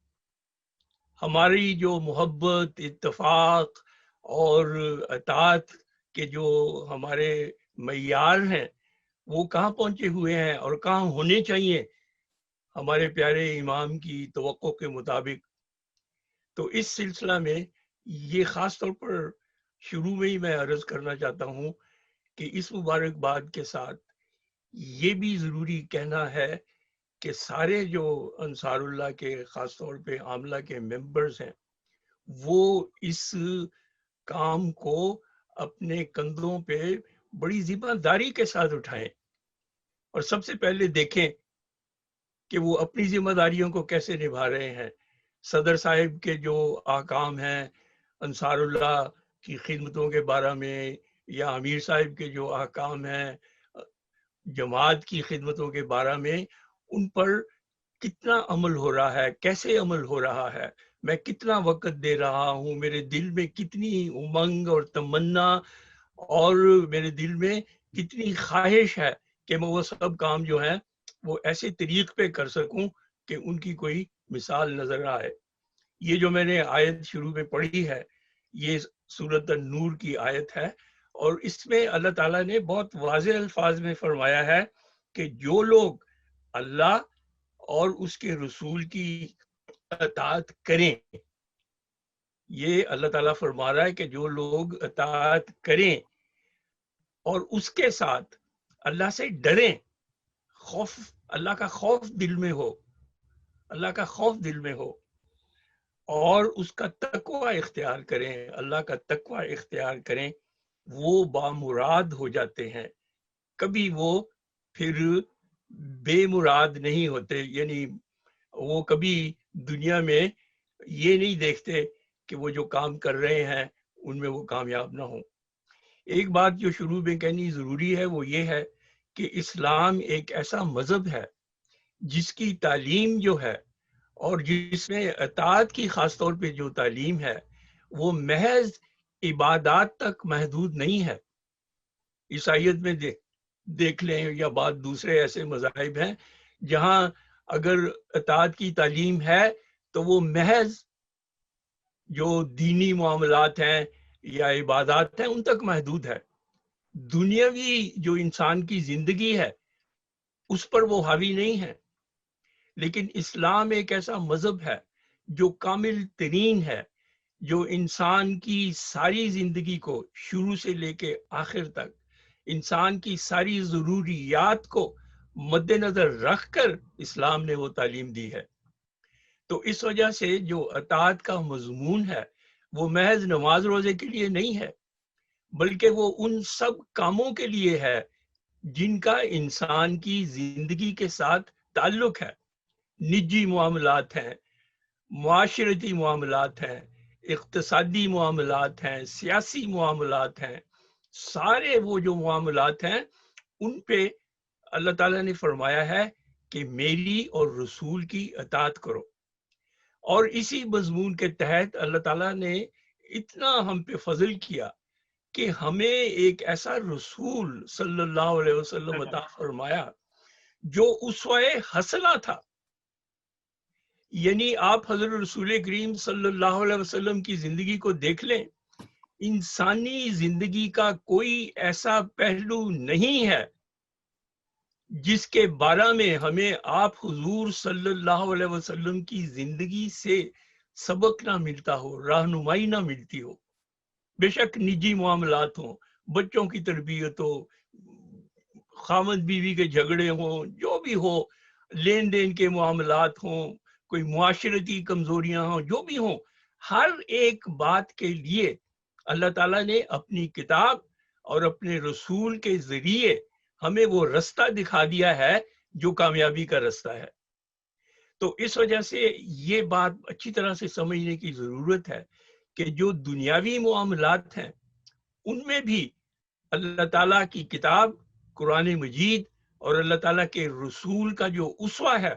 ہماری جو محبت، اتفاق اور اطاعت کے جو ہمارے معیار ہیں وہ کہاں پہنچے ہوئے ہیں اور کہاں ہونے چاہیے ہمارے پیارے امام کی توقع کے مطابق. تو اس سلسلہ میں یہ خاص طور پر شروع میں ہی میں عرض کرنا چاہتا ہوں کہ اس مبارکباد کے ساتھ یہ بھی ضروری کہنا ہے کہ سارے جو انصار اللہ کے خاص طور پہ عاملہ کے ممبرز ہیں وہ اس کام کو اپنے کندھوں پہ بڑی ذمہ داری کے ساتھ اٹھائیں، اور سب سے پہلے دیکھیں کہ وہ اپنی ذمہ داریوں کو کیسے نبھا رہے ہیں. صدر صاحب کے جو احکام ہیں انصار اللہ کی خدمتوں کے بارے میں، یا امیر صاحب کے جو احکام ہیں جماعت کی خدمتوں کے بارے میں، ان پر کتنا عمل ہو رہا ہے، کیسے عمل ہو رہا ہے، میں کتنا وقت دے رہا ہوں، میرے دل میں کتنی امنگ اور تمنا اور میرے دل میں کتنی خواہش ہے کہ میں وہ سب کام جو ہیں وہ ایسے طریق پہ کر سکوں کہ ان کی کوئی مثال نظر آئے. یہ جو میں نے آیت شروع میں پڑھی ہے یہ سورۃ النور کی آیت ہے، اور اس میں اللہ تعالیٰ نے بہت واضح الفاظ میں فرمایا ہے کہ جو لوگ اللہ اور اس کے رسول کی اطاعت کریں، یہ اللہ تعالیٰ فرما رہا ہے کہ جو لوگ اطاعت کریں اور اس کے ساتھ اللہ سے ڈریں، خوف، اللہ کا خوف دل میں ہو، اللہ کا خوف دل میں ہو. اور اس کا تقوی اختیار کریں، اللہ کا تقوی اختیار کریں، وہ بامراد ہو جاتے ہیں، کبھی وہ پھر بے مراد نہیں ہوتے، یعنی وہ کبھی دنیا میں یہ نہیں دیکھتے کہ وہ جو کام کر رہے ہیں ان میں وہ کامیاب نہ ہوں۔ ایک بات جو شروع میں کہنی ضروری ہے وہ یہ ہے کہ اسلام ایک ایسا مذہب ہے جس کی تعلیم جو ہے اور جس میں اطاعت کی خاص طور پہ جو تعلیم ہے وہ محض عبادات تک محدود نہیں ہے۔ عیسائیت میں دیکھ لیں یا بعض دوسرے ایسے مذاہب ہیں جہاں اگر اطاعت کی تعلیم ہے تو وہ محض جو دینی معاملات ہیں یا عبادات ہیں ان تک محدود ہے، دنیاوی جو انسان کی زندگی ہے اس پر وہ حاوی نہیں ہے۔ لیکن اسلام ایک ایسا مذہب ہے جو کامل ترین ہے، جو انسان کی ساری زندگی کو شروع سے لے کے آخر تک انسان کی ساری ضروریات کو مد نظر رکھ کر اسلام نے وہ تعلیم دی ہے۔ تو اس وجہ سے جو اطاعت کا مضمون ہے وہ محض نماز روزے کے لیے نہیں ہے، بلکہ وہ ان سب کاموں کے لیے ہے جن کا انسان کی زندگی کے ساتھ تعلق ہے۔ نجی معاملات ہیں، معاشرتی معاملات ہیں، اقتصادی معاملات ہیں، سیاسی معاملات ہیں، سارے وہ جو معاملات ہیں ان پہ اللہ تعالیٰ نے فرمایا ہے کہ میری اور رسول کی اطاعت کرو۔ اور اسی مضمون کے تحت اللہ تعالیٰ نے اتنا ہم پہ فضل کیا کہ ہمیں ایک ایسا رسول صلی اللہ علیہ وسلم عطا فرمایا جو اسوہ حسنہ تھا۔ یعنی آپ حضرت رسول کریم صلی اللہ علیہ وسلم کی زندگی کو دیکھ لیں، انسانی زندگی کا کوئی ایسا پہلو نہیں ہے جس کے بارے میں ہمیں آپ حضور صلی اللہ علیہ وسلم کی زندگی سے سبق نہ ملتا ہو، رہنمائی نہ ملتی ہو۔ بے شک نجی معاملات ہوں، بچوں کی تربیت ہو، خامد بیوی کے جھگڑے ہوں، جو بھی ہو، لین دین کے معاملات ہوں، کوئی معاشرتی کمزوریاں ہوں، جو بھی ہوں، ہر ایک بات کے لیے اللہ تعالیٰ نے اپنی کتاب اور اپنے رسول کے ذریعے ہمیں وہ رستہ دکھا دیا ہے جو کامیابی کا رستہ ہے۔ تو اس وجہ سے یہ بات اچھی طرح سے سمجھنے کی ضرورت ہے کہ جو دنیاوی معاملات ہیں ان میں بھی اللہ تعالیٰ کی کتاب قرآن مجید اور اللہ تعالیٰ کے رسول کا جو اسوہ ہے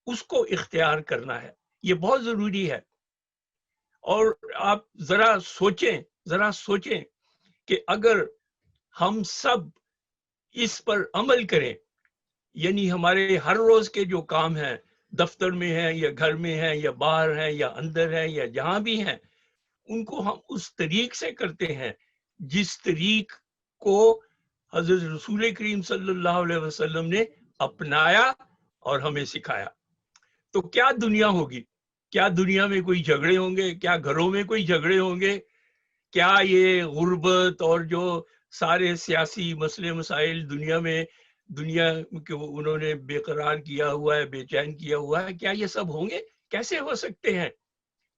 اس کو اختیار کرنا ہے، یہ بہت ضروری ہے۔ اور آپ ذرا سوچیں کہ اگر ہم سب اس پر عمل کریں، یعنی ہمارے ہر روز کے جو کام ہیں، دفتر میں ہیں یا گھر میں ہیں یا باہر ہیں یا اندر ہیں یا جہاں بھی ہیں، ان کو ہم اس طریق سے کرتے ہیں جس طریق کو حضرت رسول کریم صلی اللہ علیہ وسلم نے اپنایا اور ہمیں سکھایا، تو کیا دنیا ہوگی؟ کیا دنیا میں کوئی جھگڑے ہوں گے؟ کیا گھروں میں کوئی جھگڑے ہوں گے؟ کیا یہ غربت اور جو سارے سیاسی مسئلے مسائل دنیا کو انہوں نے بے قرار کیا ہوا ہے، بے چین کیا ہوا ہے، کیا یہ سب ہوں گے؟ کیسے ہو سکتے ہیں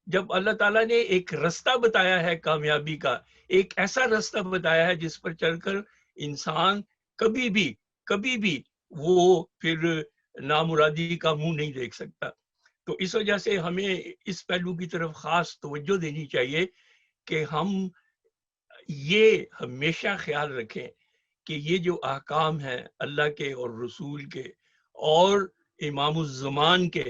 جب اللہ تعالیٰ نے ایک رستہ بتایا ہے کامیابی کا، ایک ایسا رستہ بتایا ہے جس پر چل کر انسان کبھی بھی وہ پھر نامرادی کا منہ نہیں دیکھ سکتا۔ تو اس وجہ سے ہمیں اس پہلو کی طرف خاص توجہ دینی چاہیے کہ ہم یہ ہمیشہ خیال رکھیں کہ یہ جو احکام ہیں اللہ کے اور رسول کے اور امام الزمان کے،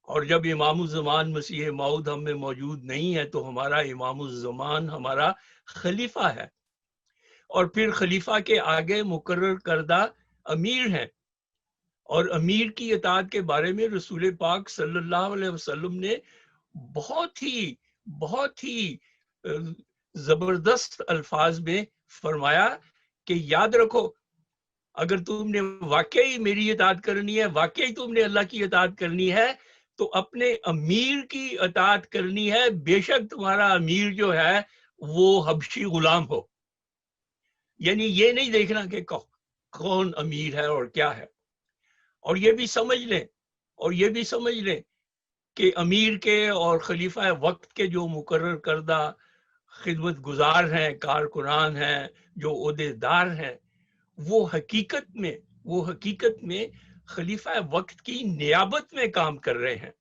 اور جب امام الزمان مسیح موعود ہم میں موجود نہیں ہے تو ہمارا امام الزمان ہمارا خلیفہ ہے، اور پھر خلیفہ کے آگے مقرر کردہ امیر ہیں، اور امیر کی اطاعت کے بارے میں رسول پاک صلی اللہ علیہ وسلم نے بہت ہی زبردست الفاظ میں فرمایا کہ یاد رکھو، اگر تم نے واقعی میری اطاعت کرنی ہے، واقعی تم نے اللہ کی اطاعت کرنی ہے، تو اپنے امیر کی اطاعت کرنی ہے، بے شک تمہارا امیر جو ہے وہ حبشی غلام ہو۔ یعنی یہ نہیں دیکھنا کہ کون امیر ہے اور کیا ہے۔ اور یہ بھی سمجھ لیں کہ امیر کے اور خلیفہ وقت کے جو مقرر کردہ خدمت گزار ہیں، کارکنان ہیں، جو عہدے دار ہیں، وہ حقیقت میں خلیفہ وقت کی نیابت میں کام کر رہے ہیں،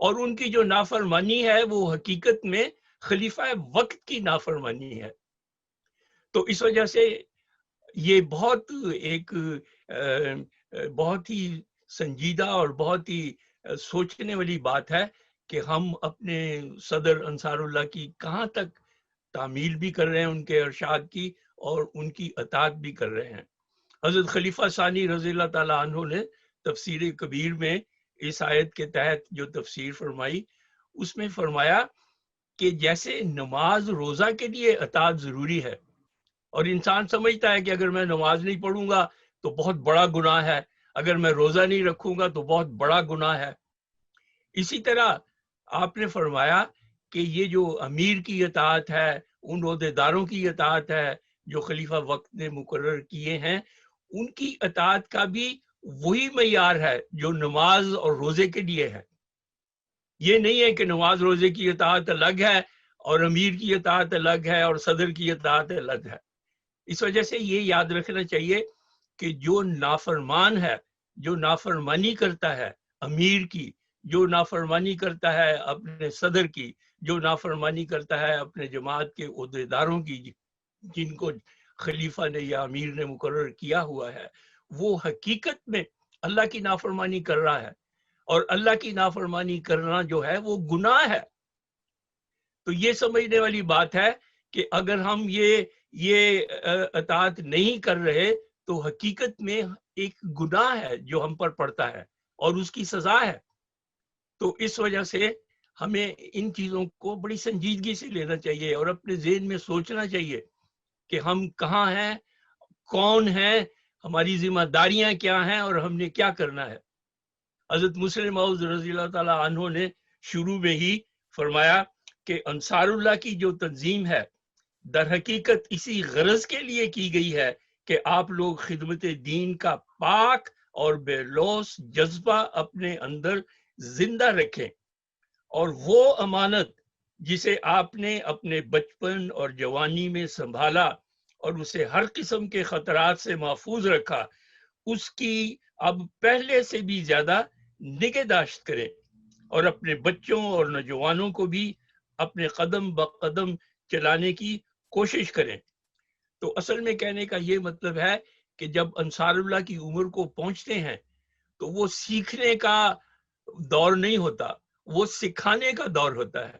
اور ان کی جو نافرمانی ہے وہ حقیقت میں خلیفہ وقت کی نافرمانی ہے۔ تو اس وجہ سے یہ بہت ہی سنجیدہ اور بہت ہی سوچنے والی بات ہے کہ ہم اپنے صدر انصار اللہ کی کہاں تک تعمیل بھی کر رہے ہیں، ان کے ارشاد کی، اور ان کی اطاعت بھی کر رہے ہیں۔ حضرت خلیفہ ثانی رضی اللہ تعالیٰ عنہ نے تفسیر کبیر میں اس آیت کے تحت جو تفسیر فرمائی، اس میں فرمایا کہ جیسے نماز روزہ کے لیے اطاعت ضروری ہے، اور انسان سمجھتا ہے کہ اگر میں نماز نہیں پڑھوں گا تو بہت بڑا گناہ ہے، اگر میں روزہ نہیں رکھوں گا تو بہت بڑا گناہ ہے، اسی طرح آپ نے فرمایا کہ یہ جو امیر کی اطاعت ہے، ان عہدے داروں کی اطاعت ہے جو خلیفہ وقت نے مقرر کیے ہیں، ان کی اطاعت کا بھی وہی معیار ہے جو نماز اور روزے کے لیے ہے۔ یہ نہیں ہے کہ نماز روزے کی اطاعت الگ ہے اور امیر کی اطاعت الگ ہے اور صدر کی اطاعت الگ ہے۔ اس وجہ سے یہ یاد رکھنا چاہیے کہ جو نافرمان ہے، جو نافرمانی کرتا ہے امیر کی، جو نافرمانی کرتا ہے اپنے صدر کی، جو نافرمانی کرتا ہے اپنے جماعت کے عہدے داروں کی جن کو خلیفہ نے یا امیر نے مقرر کیا ہوا ہے، وہ حقیقت میں اللہ کی نافرمانی کر رہا ہے، اور اللہ کی نافرمانی کرنا جو ہے وہ گناہ ہے۔ تو یہ سمجھنے والی بات ہے کہ اگر ہم یہ اطاعت نہیں کر رہے تو حقیقت میں ایک گناہ ہے جو ہم پر پڑتا ہے اور اس کی سزا ہے۔ تو اس وجہ سے ہمیں ان چیزوں کو بڑی سنجیدگی سے لینا چاہیے اور اپنے ذہن میں سوچنا چاہیے کہ ہم کہاں ہیں، کون ہیں، ہماری ذمہ داریاں کیا ہیں اور ہم نے کیا کرنا ہے۔ حضرت مسلم موعود رضی اللہ تعالیٰ عنہ نے شروع میں ہی فرمایا کہ انصار اللہ کی جو تنظیم ہے در حقیقت اسی غرض کے لیے کی گئی ہے کہ آپ لوگ خدمت دین کا پاک اور بے لوث جذبہ اپنے اندر زندہ رکھیں، اور وہ امانت جسے آپ نے اپنے بچپن اور جوانی میں سنبھالا اور اسے ہر قسم کے خطرات سے محفوظ رکھا، اس کی اب پہلے سے بھی زیادہ نگہداشت کریں، اور اپنے بچوں اور نوجوانوں کو بھی اپنے قدم بقدم چلانے کی کوشش کریں۔ تو اصل میں کہنے کا یہ مطلب ہے کہ جب انصار اللہ کی عمر کو پہنچتے ہیں تو وہ سیکھنے کا دور نہیں ہوتا، وہ سکھانے کا دور ہوتا ہے۔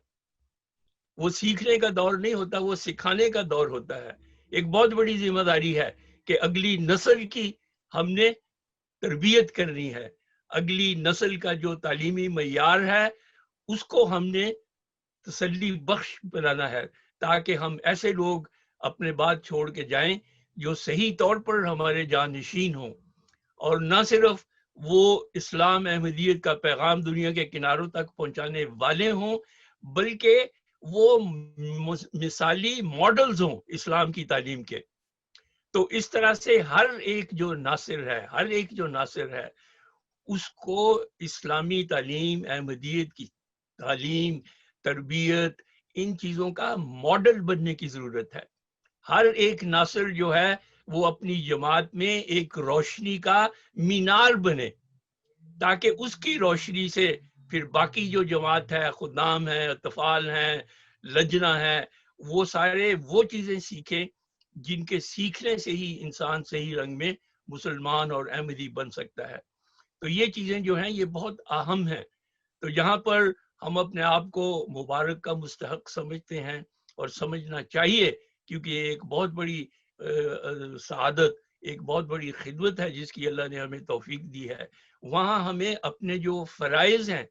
وہ سیکھنے کا دور نہیں ہوتا، وہ سکھانے کا دور ہوتا ہے۔ ایک بہت بڑی ذمہ داری ہے کہ اگلی نسل کی ہم نے تربیت کرنی ہے، اگلی نسل کا جو تعلیمی معیار ہے اس کو ہم نے تسلی بخش بنانا ہے، تاکہ ہم ایسے لوگ اپنے بعد چھوڑ کے جائیں جو صحیح طور پر ہمارے جانشین ہوں، اور نہ صرف وہ اسلام احمدیت کا پیغام دنیا کے کناروں تک پہنچانے والے ہوں، بلکہ وہ مثالی ماڈلز ہوں اسلام کی تعلیم کے۔ تو اس طرح سے ہر ایک جو ناصر ہے اس کو اسلامی تعلیم، احمدیت کی تعلیم، تربیت، ان چیزوں کا ماڈل بننے کی ضرورت ہے۔ ہر ایک ناصر جو ہے وہ اپنی جماعت میں ایک روشنی کا مینار بنے، تاکہ اس کی روشنی سے پھر باقی جو جماعت ہے، خدام ہے، اطفال ہیں، لجنہ ہے، وہ سارے وہ چیزیں سیکھیں جن کے سیکھنے سے ہی انسان صحیح رنگ میں مسلمان اور احمدی بن سکتا ہے۔ تو یہ چیزیں جو ہیں یہ بہت اہم ہیں۔ تو یہاں پر ہم اپنے آپ کو مبارک کا مستحق سمجھتے ہیں اور سمجھنا چاہیے، کیونکہ یہ ایک بہت بڑی سعادت، ایک بہت بڑی خدمت ہے جس کی اللہ نے ہمیں توفیق دی ہے۔ وہاں ہمیں اپنے جو فرائض ہیں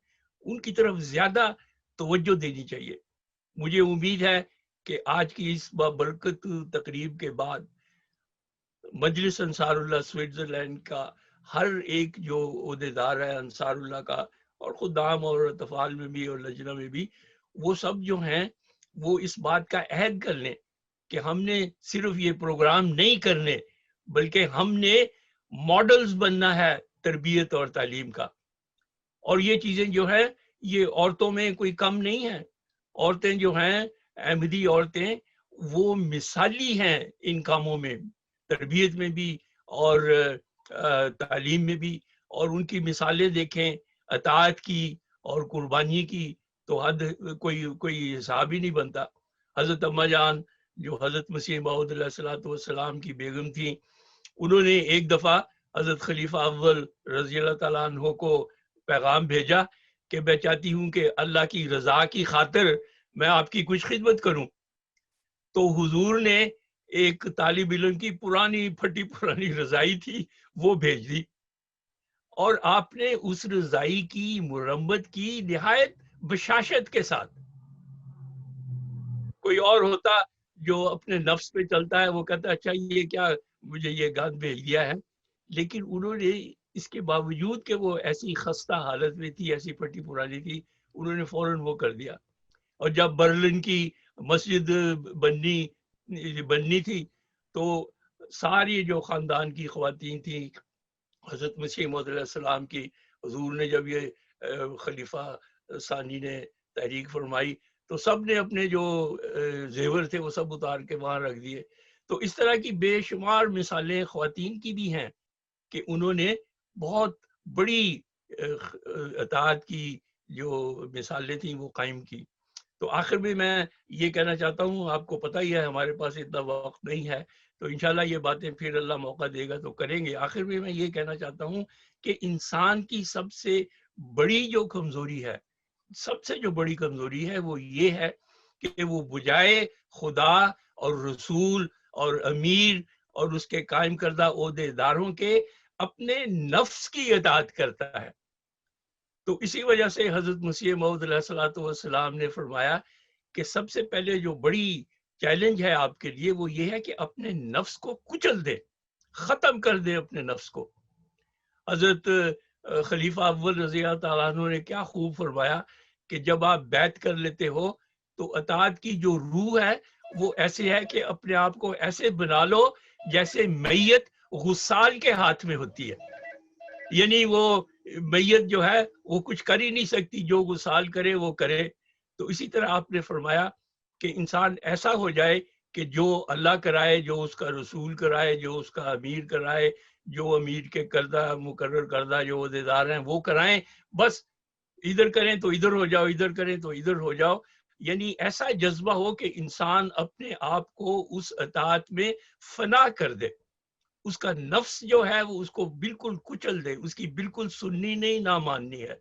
ان کی طرف زیادہ توجہ دینی چاہیے۔ مجھے امید ہے کہ آج کی اس بابرکت تقریب کے بعد مجلس انصار اللہ سوئٹزرلینڈ کا ہر ایک جو عہدیدار ہے انصار اللہ کا، اور خدام اور اطفال میں بھی اور لجنہ میں بھی، وہ سب جو ہیں وہ اس بات کا عہد کر لیں کہ ہم نے صرف یہ پروگرام نہیں کرنے، بلکہ ہم نے ماڈلز بننا ہے تربیت اور تعلیم کا۔ اور یہ چیزیں جو ہیں یہ عورتوں میں کوئی کم نہیں ہے. عورتیں جو ہیں احمدی عورتیں وہ مثالی ہیں ان کاموں میں, تربیت میں بھی اور تعلیم میں بھی, اور ان کی مثالیں دیکھیں اطاعت کی اور قربانی کی تو حد کوئی حساب ہی نہیں بنتا. حضرت اماں جان جو حضرت مسیح موعود علیہ الصلوۃ والسلام کی بیگم تھیں, انہوں نے ایک دفعہ حضرت خلیفہ اول رضی اللہ تعالیٰ عنہ کو پیغام بھیجا کہ میں چاہتی ہوں کہ اللہ کی رضا کی خاطر میں آپ کی کچھ خدمت کروں. تو حضور نے ایک طالب علم کی پرانی پھٹی پرانی رضائی تھی وہ بھیج دی, اور آپ نے اس رضائی کی مرمت کی نہایت بشاشت کے ساتھ. کوئی اور ہوتا جو اپنے نفس پہ چلتا ہے وہ کہتا ہے اچھا یہ کیا مجھے یہ گاند بھیج دیا ہے, لیکن انہوں نے اس کے باوجود کہ وہ ایسی خستہ حالت میں تھی, ایسی پھٹی پرانی تھی, انہوں نے فوراً وہ کر دیا. اور جب برلن کی مسجد بننی تھی تو ساری جو خاندان کی خواتین تھیں حضرت مسیح موعود علیہ السلام کی, حضور نے جب یہ خلیفہ ثانی نے تحریک فرمائی تو سب نے اپنے جو زیور تھے وہ سب اتار کے وہاں رکھ دیے. تو اس طرح کی بے شمار مثالیں خواتین کی بھی ہیں کہ انہوں نے بہت بڑی اطاعت کی جو مثالیں تھیں وہ قائم کی. تو آخر میں یہ کہنا چاہتا ہوں, آپ کو پتہ ہی ہے ہمارے پاس اتنا وقت نہیں ہے, تو انشاءاللہ یہ باتیں پھر اللہ موقع دے گا تو کریں گے. آخر میں یہ کہنا چاہتا ہوں کہ انسان کی سب سے بڑی جو کمزوری ہے, سب سے جو بڑی کمزوری ہے وہ یہ ہے کہ وہ بجائے خدا اور رسول اور امیر اور اس کے قائم کردہ عہدے داروں کے اپنے نفس کی اطاعت کرتا ہے. تو اسی وجہ سے حضرت مسیح موعود علیہ الصلوۃ والسلام نے فرمایا کہ سب سے پہلے جو بڑی چیلنج ہے آپ کے لیے وہ یہ ہے کہ اپنے نفس کو کچل دے, ختم کر دے اپنے نفس کو. حضرت خلیفہ اول رضی اللہ تعالیٰ عنہ نے کیا خوب فرمایا کہ جب آپ بیعت کر لیتے ہو تو اطاعت کی جو روح ہے وہ ایسے ہے کہ اپنے آپ کو ایسے بنا لو جیسے میت غسال کے ہاتھ میں ہوتی ہے. یعنی وہ میت جو ہے وہ کچھ کر ہی نہیں سکتی, جو غسال کرے وہ کرے. تو اسی طرح آپ نے فرمایا کہ انسان ایسا ہو جائے کہ جو اللہ کرائے, جو اس کا رسول کرائے, جو اس کا امیر کرائے, جو امیر کے کردہ مقرر کردہ جو عہدیدار ہیں وہ کرائیں, بس ادھر کریں تو ادھر ہو جاؤ, ادھر کریں تو ادھر ہو جاؤ. یعنی ایسا جذبہ ہو کہ انسان اپنے آپ کو اس اطاعت میں فنا کر دے, اس کا نفس جو ہے وہ اس کو بالکل کچل دے, اس کی بالکل سننی نہیں نہ ماننی ہے.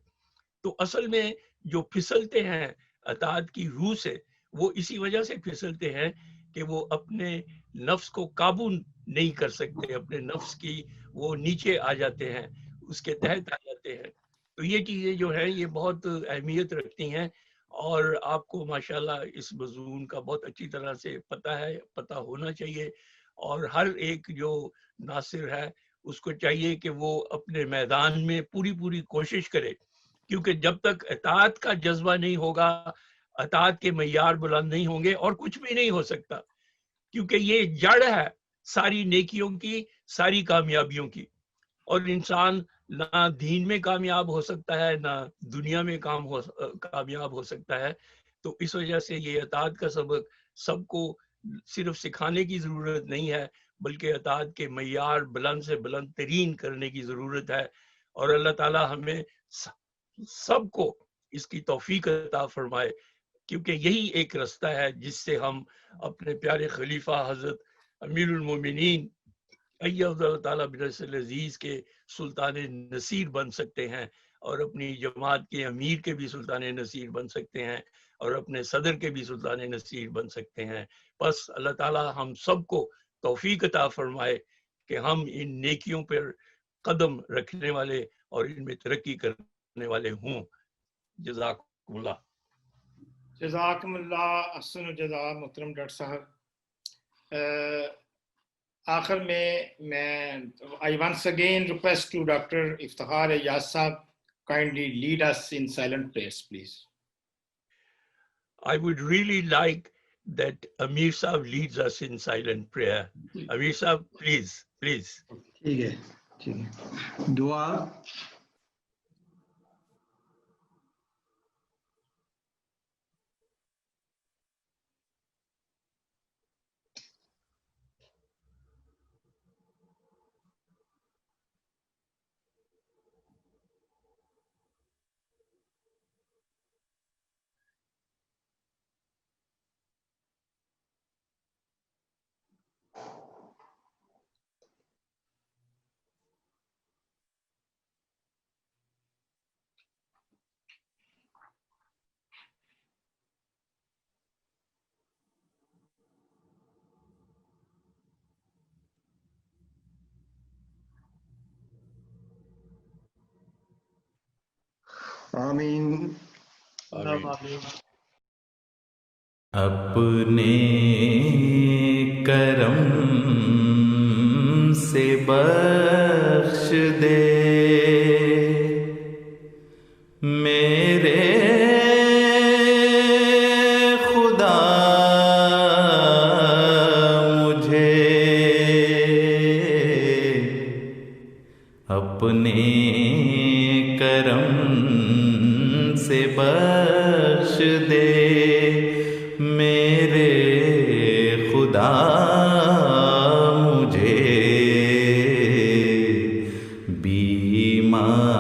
تو اصل میں جو پھسلتے ہیں اطاعت کی روح سے وہ اسی وجہ سے پھسلتے ہیں کہ وہ اپنے نفس کو قابو نہیں کر سکتے, اپنے نفس کی وہ نیچے آ جاتے ہیں, اس کے تحت آ جاتے ہیں. تو یہ چیزیں جو ہیں یہ بہت اہمیت رکھتی ہیں, اور آپ کو ماشاءاللہ اس مضمون کا بہت اچھی طرح سے پتہ ہونا چاہیے. اور ہر ایک جو ناصر ہے اس کو چاہیے کہ وہ اپنے میدان میں پوری کوشش کرے, کیونکہ جب تک اطاعت کا جذبہ نہیں ہوگا, اطاعت کے معیار بلند نہیں ہوں گے اور کچھ بھی نہیں ہو سکتا, کیونکہ یہ جڑ ہے ساری نیکیوں کی, ساری کامیابیوں کی. اور انسان نہ دین میں کامیاب ہو سکتا ہے نہ دنیا میں کامیاب ہو سکتا ہے. تو اس وجہ سے یہ اطاعت کا سبق سب کو صرف سکھانے کی ضرورت نہیں ہے, بلکہ اطاعت کے معیار بلند سے بلند ترین کرنے کی ضرورت ہے. اور اللہ تعالی ہمیں سب کو اس کی توفیق عطا فرمائے, کیونکہ یہی ایک رستہ ہے جس سے ہم اپنے پیارے خلیفہ حضرت امیر المومنین ایّد اللہ تعالیٰ بنصر العزیز کے سلطان نصیر بن سکتے ہیں, اور اپنی جماعت کے امیر کے بھی سلطان نصیر بن سکتے ہیں, اور اپنے صدر کے بھی سلطان نصیر بن سکتے ہیں. بس اللہ تعالیٰ ہم سب کو توفیق عطا فرمائے کہ ہم ان نیکیوں پر قدم رکھنے والے اور ان میں ترقی کرنے والے ہوں. جزاکم اللہ. جزاکم اللہ احسن الجزا محترم ڈاکٹر صاحب. آخر میں I once again request to Dr. Iftikhar Ayaz Sahab kindly lead us in silent prayers, please. I would really like that Amir Sahab leads us in silent prayer. Amir Sahab, please. ٹھیک ہے. دعا. آمین. آمین. اپنے کرم سے بخش دے میرے خدا مجھے، اپنے کرم سے بخش دے میرے خدا مجھے، بیمار